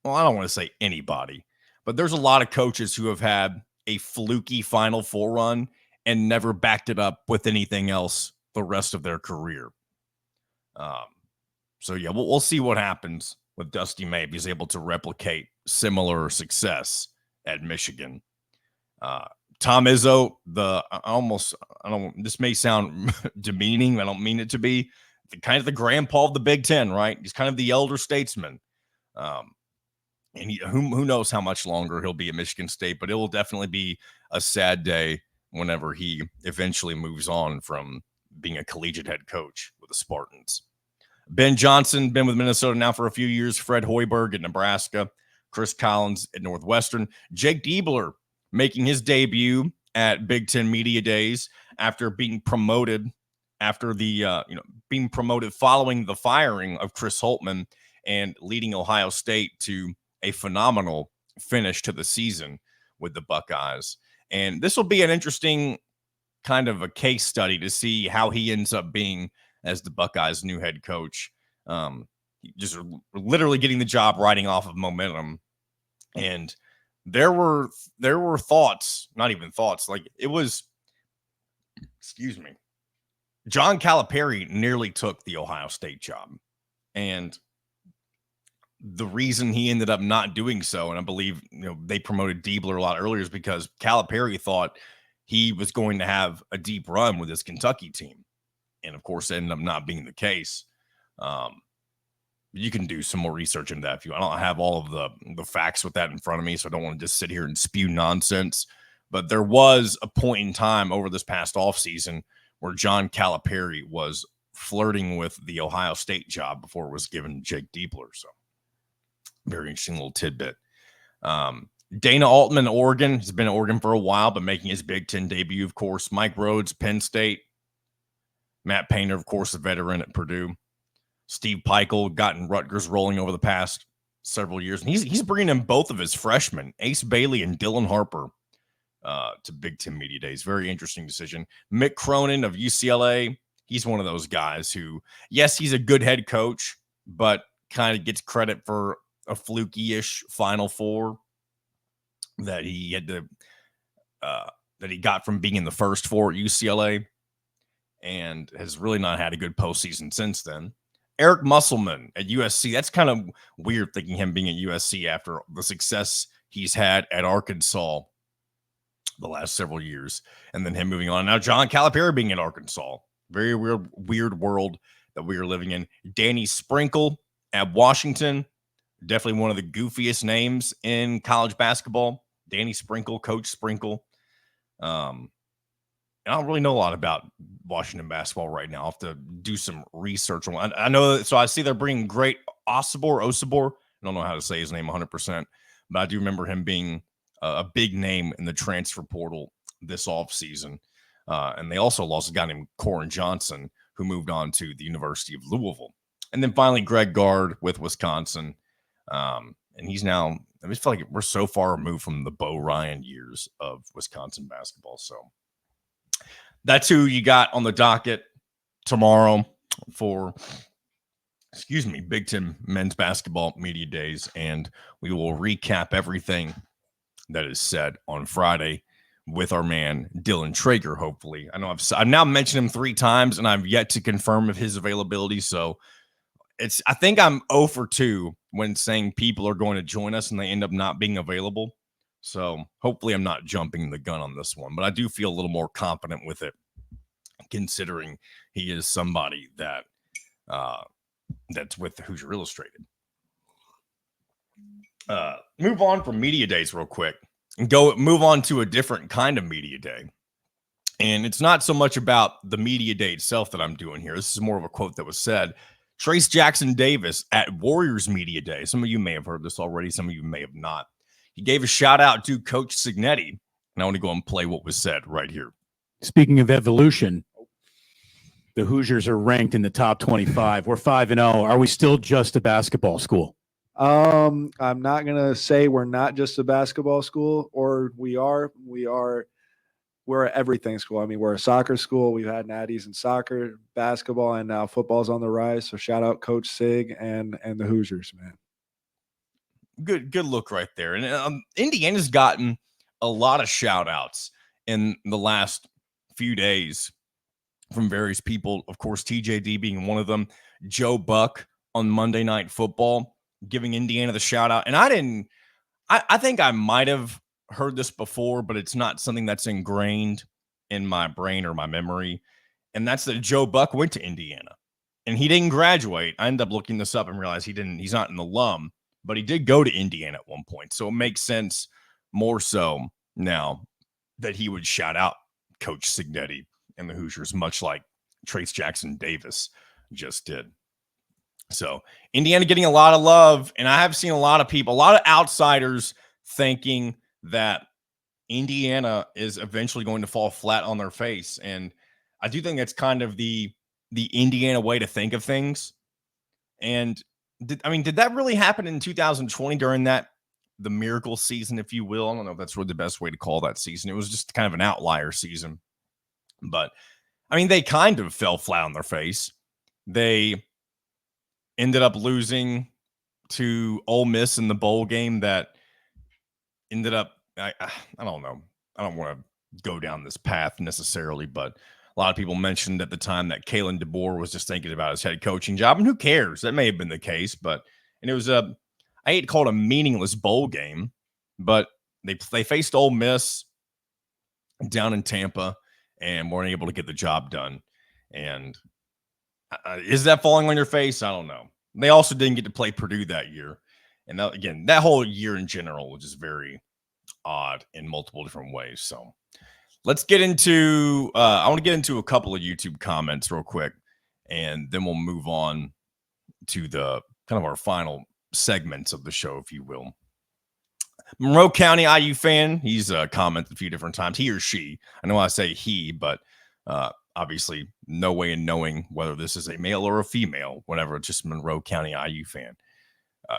well, I don't want to say anybody, but there's a lot of coaches who have had a fluky Final Four run and never backed it up with anything else the rest of their career. So yeah, we'll see what happens with Dusty May if he's able to replicate similar success at Michigan. Tom Izzo, this may sound demeaning. I don't mean it to be. Kind of the grandpa of the Big Ten, right? He's kind of the elder statesman. And who knows how much longer he'll be at Michigan State, but it will definitely be a sad day whenever he eventually moves on from being a collegiate head coach with the Spartans. Ben Johnson, been with Minnesota now for a few years. Fred Hoiberg at Nebraska. Chris Collins at Northwestern. Jake Diebler making his debut at Big Ten Media Days after being promoted following the firing of Chris Holtmann and leading Ohio State to a phenomenal finish to the season with the Buckeyes. And this will be an interesting kind of a case study to see how he ends up being as the Buckeyes' new head coach. Just literally getting the job riding off of momentum. And there were thoughts, not even thoughts, like it was, John Calipari nearly took the Ohio State job. And the reason he ended up not doing so, and I believe they promoted Diebler a lot earlier, is because Calipari thought he was going to have a deep run with his Kentucky team. And of course, it ended up not being the case. You can do some more research into that if you. I don't have all of the facts with that in front of me, so I don't want to just sit here and spew nonsense. But there was a point in time over this past offseason where John Calipari was flirting with the Ohio State job before it was given to Jake Diebler. So very interesting little tidbit. Dana Altman, Oregon, has been in Oregon for a while, but making his Big Ten debut, of course. Mike Rhodes, Penn State. Matt Painter, of course, a veteran at Purdue. Steve Peichel gotten Rutgers rolling over the past several years. And he's bringing in both of his freshmen, Ace Bailey and Dylan Harper, to Big Ten Media Days. Very interesting decision. Mick Cronin of UCLA, he's one of those guys who, yes, he's a good head coach, but kind of gets credit for a fluky-ish Final Four that he had to that he got from being in the first four at UCLA, and has really not had a good postseason since then. Eric Musselman at USC. That's kind of weird thinking him being at USC after the success he's had at Arkansas the last several years, and then him moving on. Now John Calipari being at Arkansas. Very weird world that we are living in. Danny Sprinkle at Washington. Definitely one of the goofiest names in college basketball. Danny Sprinkle, Coach Sprinkle. I don't really know a lot about Washington basketball right now. I'll have to do some research on. I know, so I see they're bringing great Osibor. I don't know how to say his name 100%, but I do remember him being a big name in the transfer portal this offseason. And they also lost a guy named Corin Johnson, who moved on to the University of Louisville. And then finally, Greg Gard with Wisconsin. And he's now, I just feel like we're so far removed from the Bo Ryan years of Wisconsin basketball. So that's who you got on the docket tomorrow for, Big Ten Men's Basketball Media Days. And we will recap everything that is said on Friday with our man Dylan Traeger, hopefully. I know I've now mentioned him 3 times, and I've yet to confirm of his availability. So I think I'm 0 for 2 when saying people are going to join us and they end up not being available. So hopefully I'm not jumping the gun on this one, but I do feel a little more confident with it, considering he is somebody that that's with Hoosier Illustrated. Move on from media days real quick and move on to a different kind of media day. And it's not so much about the media day itself that I'm doing here. This is more of a quote that was said. Trace Jackson Davis at Warriors Media Day. Some of you may have heard this already. Some of you may have not. He gave a shout out to Coach Cignetti. And I want to go and play what was said right here. Speaking of evolution, the Hoosiers are ranked in the top 25. We're 5-0. Are we still just a basketball school? I'm not going to say we're not just a basketball school, or we are. We're an everything school. I mean, we're a soccer school. We've had natties in soccer, basketball, and now football's on the rise. So shout out Coach Sig and the Hoosiers, man. Good look right there. And Indiana's gotten a lot of shout outs in the last few days from various people. Of course, TJD being one of them. Joe Buck on Monday Night Football giving Indiana the shout out. And I think I might have heard this before, but it's not something that's ingrained in my brain or my memory. And that's that Joe Buck went to Indiana and he didn't graduate. I ended up looking this up and realized he's not an alum, but he did go to Indiana at one point. So it makes sense more so now that he would shout out Coach Cignetti and the Hoosiers, much like Trace Jackson Davis just did. So Indiana getting a lot of love. And I have seen a lot of people, a lot of outsiders thinking that Indiana is eventually going to fall flat on their face. And I do think that's kind of the Indiana way to think of things. And did that really happen in 2020 during the miracle season, if you will? I don't know if that's really the best way to call that season. It was just kind of an outlier season. But, they kind of fell flat on their face. They ended up losing to Ole Miss in the bowl game that ended up, I don't know. I don't want to go down this path necessarily, but a lot of people mentioned at the time that Kalen DeBoer was just thinking about his head coaching job, and who cares? That may have been the case, and it was I hate to call it a meaningless bowl game, but they faced Ole Miss down in Tampa and weren't able to get the job done. And is that falling on your face? I don't know. They also didn't get to play Purdue that year. And that whole year in general was just very odd in multiple different ways. So let's get into, I want to get into a couple of YouTube comments real quick, and then we'll move on to the kind of our final segments of the show, if you will. Monroe County IU fan, he's commented a few different times, he or she. I know I say he, but obviously no way in knowing whether this is a male or a female, whatever, it's just Monroe County IU fan.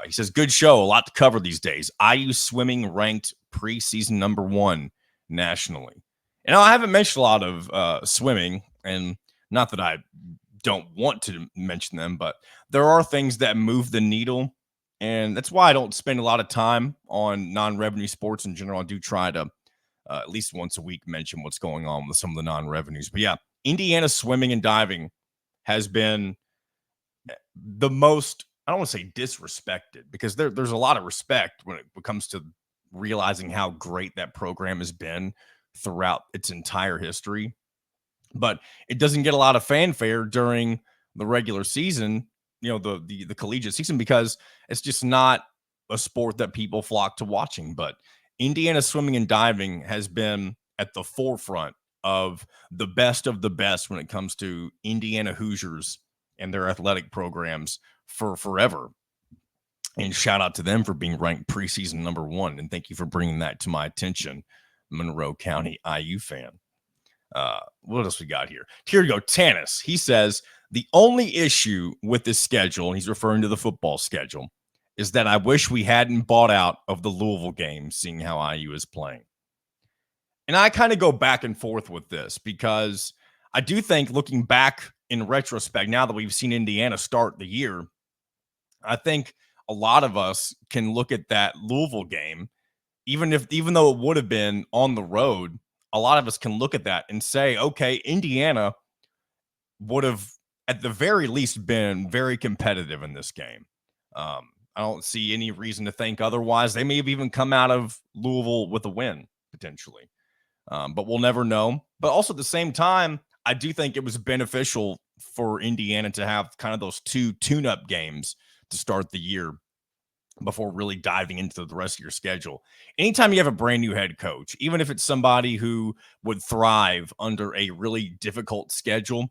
He says, good show, a lot to cover these days. IU swimming ranked preseason number 1 nationally. And I haven't mentioned a lot of swimming, and not that I don't want to mention them, but there are things that move the needle. And that's why I don't spend a lot of time on non-revenue sports in general. I do try to at least once a week mention what's going on with some of the non-revenues. But yeah, Indiana swimming and diving has been the most, I don't want to say disrespected, because there's a lot of respect when it comes to realizing how great that program has been throughout its entire history. But it doesn't get a lot of fanfare during the regular season, the collegiate season, because it's just not a sport that people flock to watching. But Indiana swimming and diving has been at the forefront of the best when it comes to Indiana Hoosiers and their athletic programs for forever. And shout out to them for being ranked preseason number 1. And thank you for bringing that to my attention, Monroe County IU fan. What else we got here? Here we go. Tanis. He says, the only issue with this schedule, and he's referring to the football schedule, is that I wish we hadn't bought out of the Louisville game, seeing how IU is playing. And I kind of go back and forth with this, because I do think, looking back in retrospect, now that we've seen Indiana start the year, I think a lot of us can look at that Louisville game, even though it would have been on the road, a lot of us can look at that and say, okay, Indiana would have at the very least been very competitive in this game. I don't see any reason to think otherwise. They may have even come out of Louisville with a win, potentially. But we'll never know. But also at the same time, I do think it was beneficial for Indiana to have kind of those 2 tune-up games to start the year before really diving into the rest of your schedule. Anytime you have a brand new head coach, even if it's somebody who would thrive under a really difficult schedule,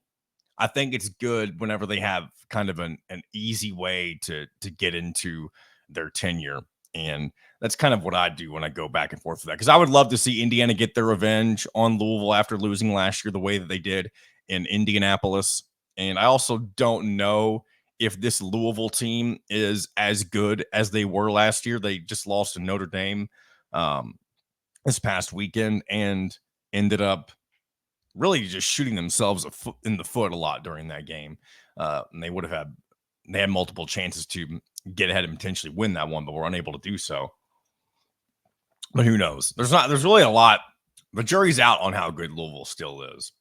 I think it's good whenever they have kind of an easy way to get into their tenure. And that's kind of what I do when I go back and forth with that. Because I would love to see Indiana get their revenge on Louisville after losing last year the way that they did in Indianapolis. And I also don't know if this Louisville team is as good as they were last year. They just lost to Notre Dame this past weekend and ended up really just shooting themselves in the foot a lot during that game. And they had multiple chances to get ahead and potentially win that one, but were unable to do so. But who knows? There's really a lot. The jury's out on how good Louisville still is.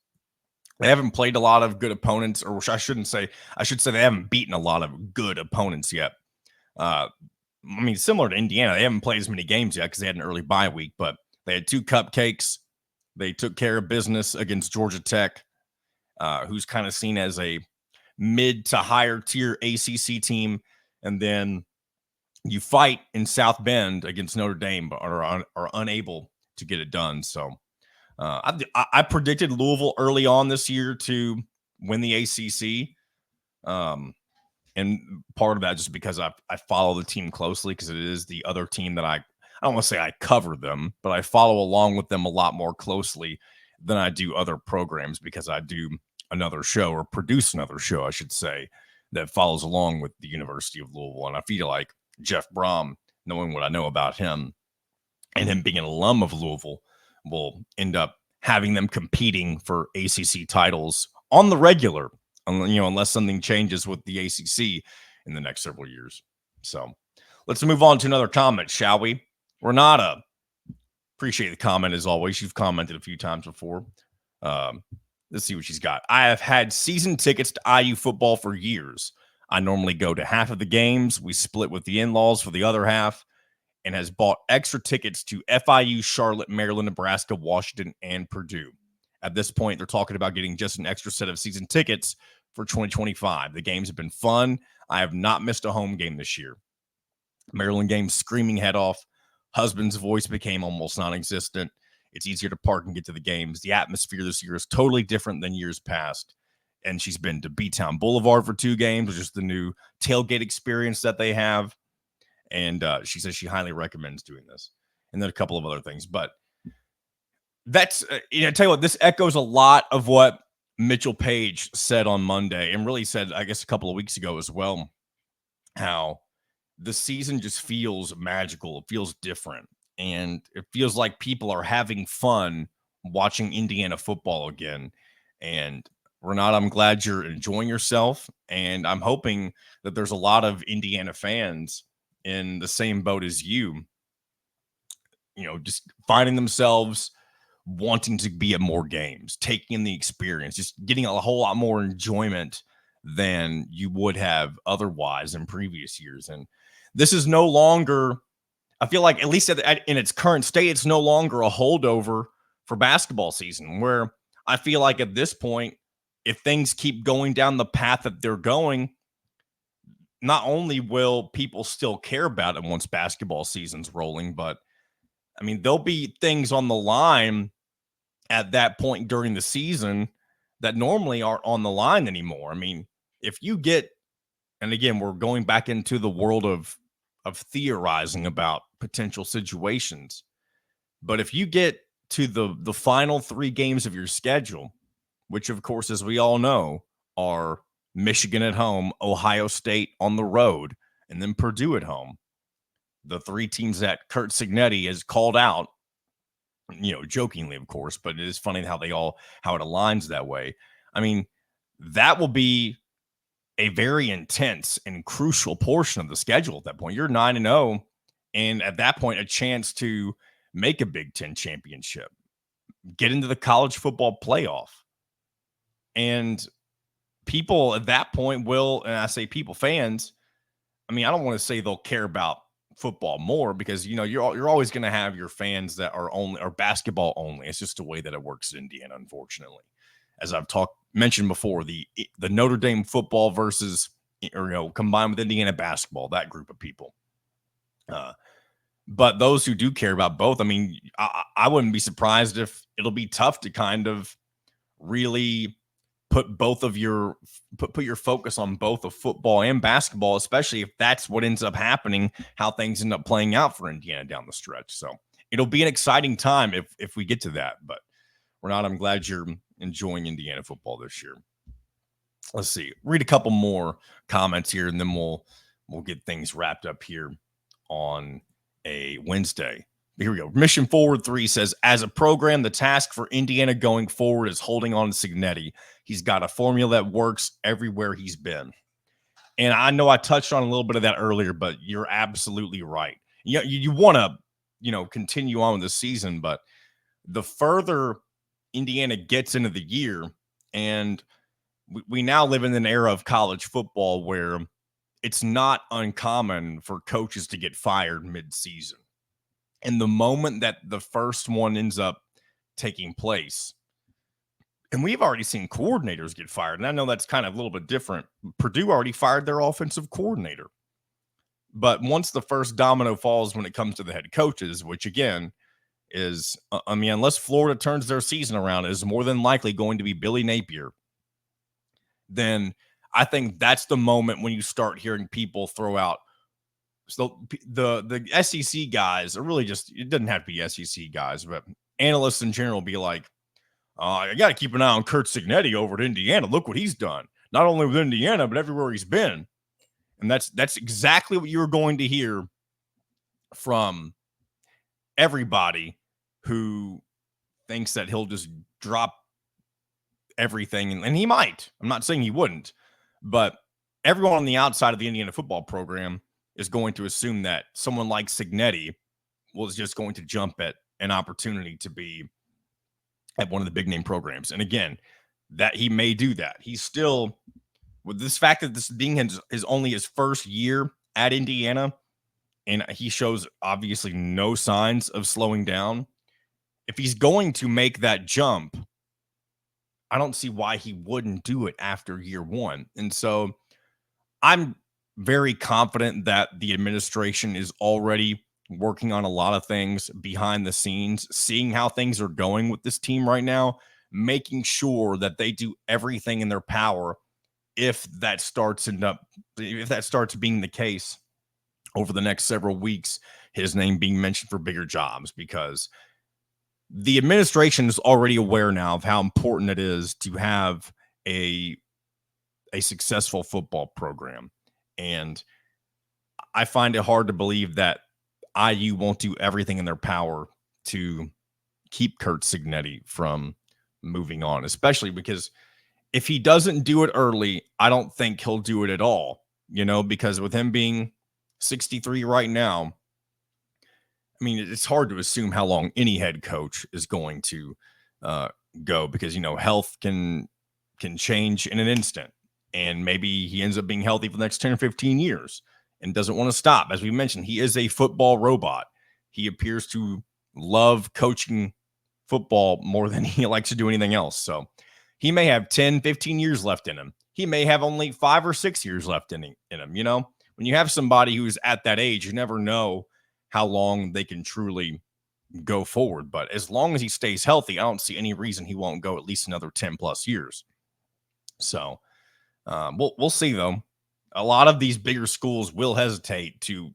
They haven't played a lot of good opponents, or I should say they haven't beaten a lot of good opponents yet. I mean, similar to Indiana, they haven't played as many games yet because they had an early bye week, but they had 2 cupcakes. They took care of business against Georgia Tech, who's kind of seen as a mid to higher tier ACC team. And then you fight in South Bend against Notre Dame, but are unable to get it done. So I predicted Louisville early on this year to win the ACC. And part of that just because I follow the team closely because it is the other team that I don't want to say I cover them, but I follow along with them a lot more closely than I do other programs because I do another show or produce another show, I should say, that follows along with the University of Louisville. And I feel like Jeff Brom, knowing what I know about him and him being an alum of Louisville, will end up having them competing for ACC titles on the regular, unless something changes with the ACC in the next several years. So let's move on to another comment, shall we? Renata, appreciate the comment as always. You've commented a few times before. Let's see what she's got. I have had season tickets to IU football for years. I normally go to half of the games. We split with the in-laws for the other half, and has bought extra tickets to FIU, Charlotte, Maryland, Nebraska, Washington, and Purdue. At this point, they're talking about getting just an extra set of season tickets for 2025. The games have been fun. I have not missed a home game this year. Maryland game screaming head off. Husband's voice became almost non-existent. It's easier to park and get to the games. The atmosphere this year is totally different than years past. And she's been to B-Town Boulevard for 2 games, which is the new tailgate experience that they have. And she says she highly recommends doing this. And then a couple of other things. But that's, I tell you what, this echoes a lot of what Mitchell Page said on Monday and really said, I guess, a couple of weeks ago as well, how the season just feels magical. It feels different. And it feels like people are having fun watching Indiana football again. And Renata, I'm glad you're enjoying yourself. And I'm hoping that there's a lot of Indiana fans in the same boat as you, just finding themselves wanting to be at more games, taking in the experience, just getting a whole lot more enjoyment than you would have otherwise in previous years. And this is no longer, I feel like, at least in its current state, it's no longer a holdover for basketball season, where I feel like at this point, if things keep going down the path that they're going, not only will people still care about it once basketball season's rolling, but I mean, there'll be things on the line at that point during the season that normally aren't on the line anymore. I mean, if you get, and again, we're going back into the world of theorizing about potential situations, but if you get to the final 3 games of your schedule, which of course, as we all know, are Michigan at home, Ohio State on the road, and then Purdue at home, the 3 teams that Kurt Cignetti has called out, jokingly, of course, but it is funny how it aligns that way. I mean, that will be a very intense and crucial portion of the schedule at that point. You're 9-0, and at that point, a chance to make a Big Ten championship, get into the college football playoff. And people at that point will, and I say people, fans, I mean, I don't want to say they'll care about football more because, you're always going to have your fans that are basketball only. It's just the way that it works in Indiana, unfortunately. As I've mentioned before, the Notre Dame football versus, combined with Indiana basketball, that group of people. But those who do care about both, I mean, I wouldn't be surprised if it'll be tough to kind of really put your focus on both of football and basketball, especially if that's what ends up happening, how things end up playing out for Indiana down the stretch. So it'll be an exciting time if we get to that, but we're not. I'm glad you're enjoying Indiana football this year. Let's see. Read a couple more comments here, and then we'll get things wrapped up here on a Wednesday. Here we go. Mission Forward 3 says, as a program, the task for Indiana going forward is holding on to Signetti. He's got a formula that works everywhere he's been. And I know I touched on a little bit of that earlier, but you're absolutely right. You want to, continue on with the season, but the further Indiana gets into the year, and we now live in an era of college football where it's not uncommon for coaches to get fired mid-season. And the moment that the first one ends up taking place, and we've already seen coordinators get fired, and I know that's kind of a little bit different. Purdue already fired their offensive coordinator. But once the first domino falls when it comes to the head coaches, which again is, unless Florida turns their season around, is more than likely going to be Billy Napier, then I think that's the moment when you start hearing people throw out. So the SEC guys are really just, it doesn't have to be SEC guys, but analysts in general be like, I got to keep an eye on Kurt Signetti over at Indiana. Look what he's done, not only with Indiana, but everywhere he's been. And that's exactly what you're going to hear from everybody who thinks that he'll just drop everything. And he might. I'm not saying he wouldn't, but everyone on the outside of the Indiana football program is going to assume that someone like Signetti was just going to jump at an opportunity to be at one of the big name programs. And again, that he may do that. He's still, with this fact that this being is only his first year at Indiana, and he shows obviously no signs of slowing down. If he's going to make that jump, I don't see why he wouldn't do it after year one. And so I'm very confident that the administration is already working on a lot of things behind the scenes, seeing how things are going with this team right now, making sure that they do everything in their power if that starts being the case over the next several weeks, his name being mentioned for bigger jobs, because the administration is already aware now of how important it is to have a successful football program. And I find it hard to believe that IU won't do everything in their power to keep Kurt Signetti from moving on, especially because if he doesn't do it early, I don't think he'll do it at all, because with him being 63 right now, it's hard to assume how long any head coach is going to go, because, health can change in an instant. And maybe he ends up being healthy for the next 10 or 15 years and doesn't want to stop. As we mentioned, he is a football robot. He appears to love coaching football more than he likes to do anything else. So he may have 10, 15 years left in him. He may have only 5 or 6 years left in him. When you have somebody who's at that age, you never know how long they can truly go forward. But as long as he stays healthy, I don't see any reason he won't go at least another 10 plus years. So we'll see, though. A lot of these bigger schools will hesitate to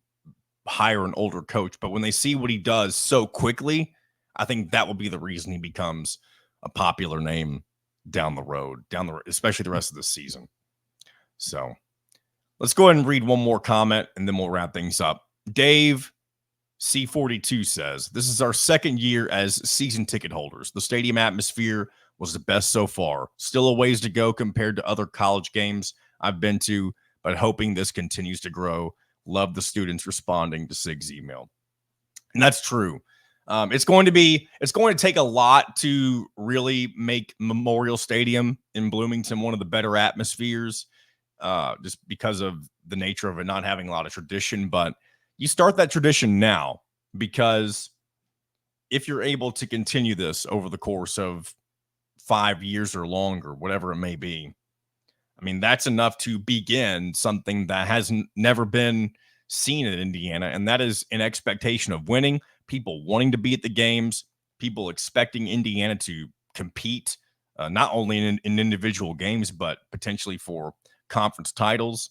hire an older coach, but when they see what he does so quickly, I think that will be the reason he becomes a popular name down the road, especially the rest of the season. So let's go ahead and read one more comment, and then we'll wrap things up. Dave C42 says, this is our second year as season ticket holders. The stadium atmosphere was the best so far. Still a ways to go compared to other college games I've been to, but hoping this continues to grow. Love the students responding to Sig's email. And that's true. It's going to take a lot to really make Memorial Stadium in Bloomington one of the better atmospheres, just because of the nature of it not having a lot of tradition. But you start that tradition now, because if you're able to continue this over the course of 5 years or longer, whatever it may be, that's enough to begin something that has never been seen in Indiana. And that is an expectation of winning, people wanting to be at the games, people expecting Indiana to compete not only in individual games, but potentially for conference titles.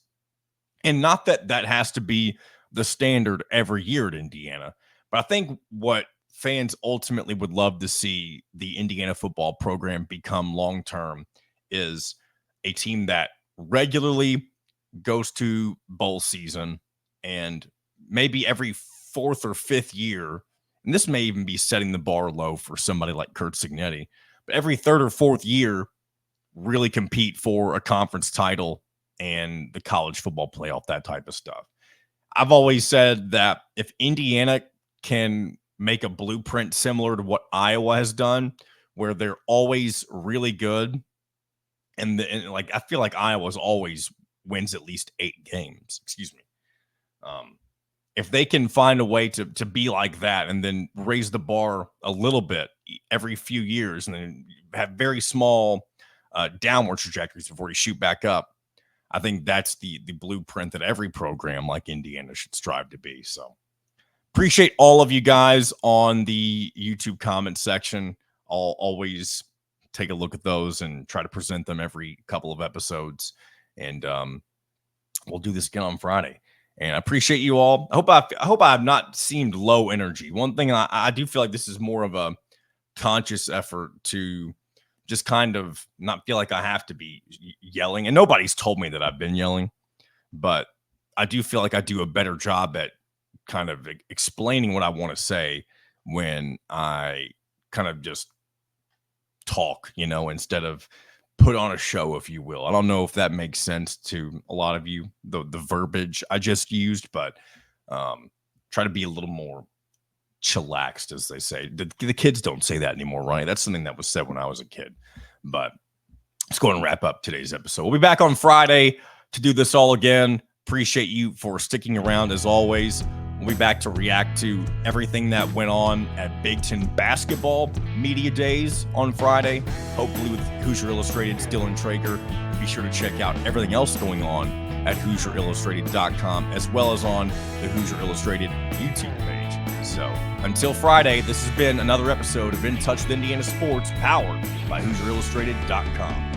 And not that that has to be the standard every year at Indiana, but I think what fans ultimately would love to see the Indiana football program become long-term is a team that regularly goes to bowl season, and maybe every fourth or fifth year, and this may even be setting the bar low for somebody like Kurt Signetti, but every third or fourth year really compete for a conference title and the college football playoff, that type of stuff. I've always said that if Indiana can make a blueprint similar to what Iowa has done, where they're always really good, and like I feel like Iowa's always wins at least 8 games. Excuse me. If they can find a way to be like that and then raise the bar a little bit every few years and then have very small downward trajectories before you shoot back up, I think that's the blueprint that every program like Indiana should strive to be. So appreciate all of you guys on the YouTube comment section. I'll always take a look at those and try to present them every couple of episodes. And we'll do this again on Friday. And I appreciate you all. I hope I have not seemed low energy. One thing I do feel like this is more of a conscious effort to just kind of not feel like I have to be yelling. And nobody's told me that I've been yelling, but I do feel like I do a better job at kind of explaining what I want to say when I kind of just talk, instead of put on a show, if you will. I don't know if that makes sense to a lot of you, the verbiage I just used, but try to be a little more chillaxed, as they say. The kids don't say that anymore, right? That's something that was said when I was a kid. But let's go and wrap up today's episode. We'll be back on Friday to do this all again. Appreciate you for sticking around as always. We'll be back to react to everything that went on at Big Ten Basketball Media Days on Friday, hopefully with Hoosier Illustrated's Dylan Traeger. Be sure to check out everything else going on at HoosierIllustrated.com, as well as on the Hoosier Illustrated YouTube page. So until Friday, this has been another episode of In Touch with Indiana Sports, powered by HoosierIllustrated.com.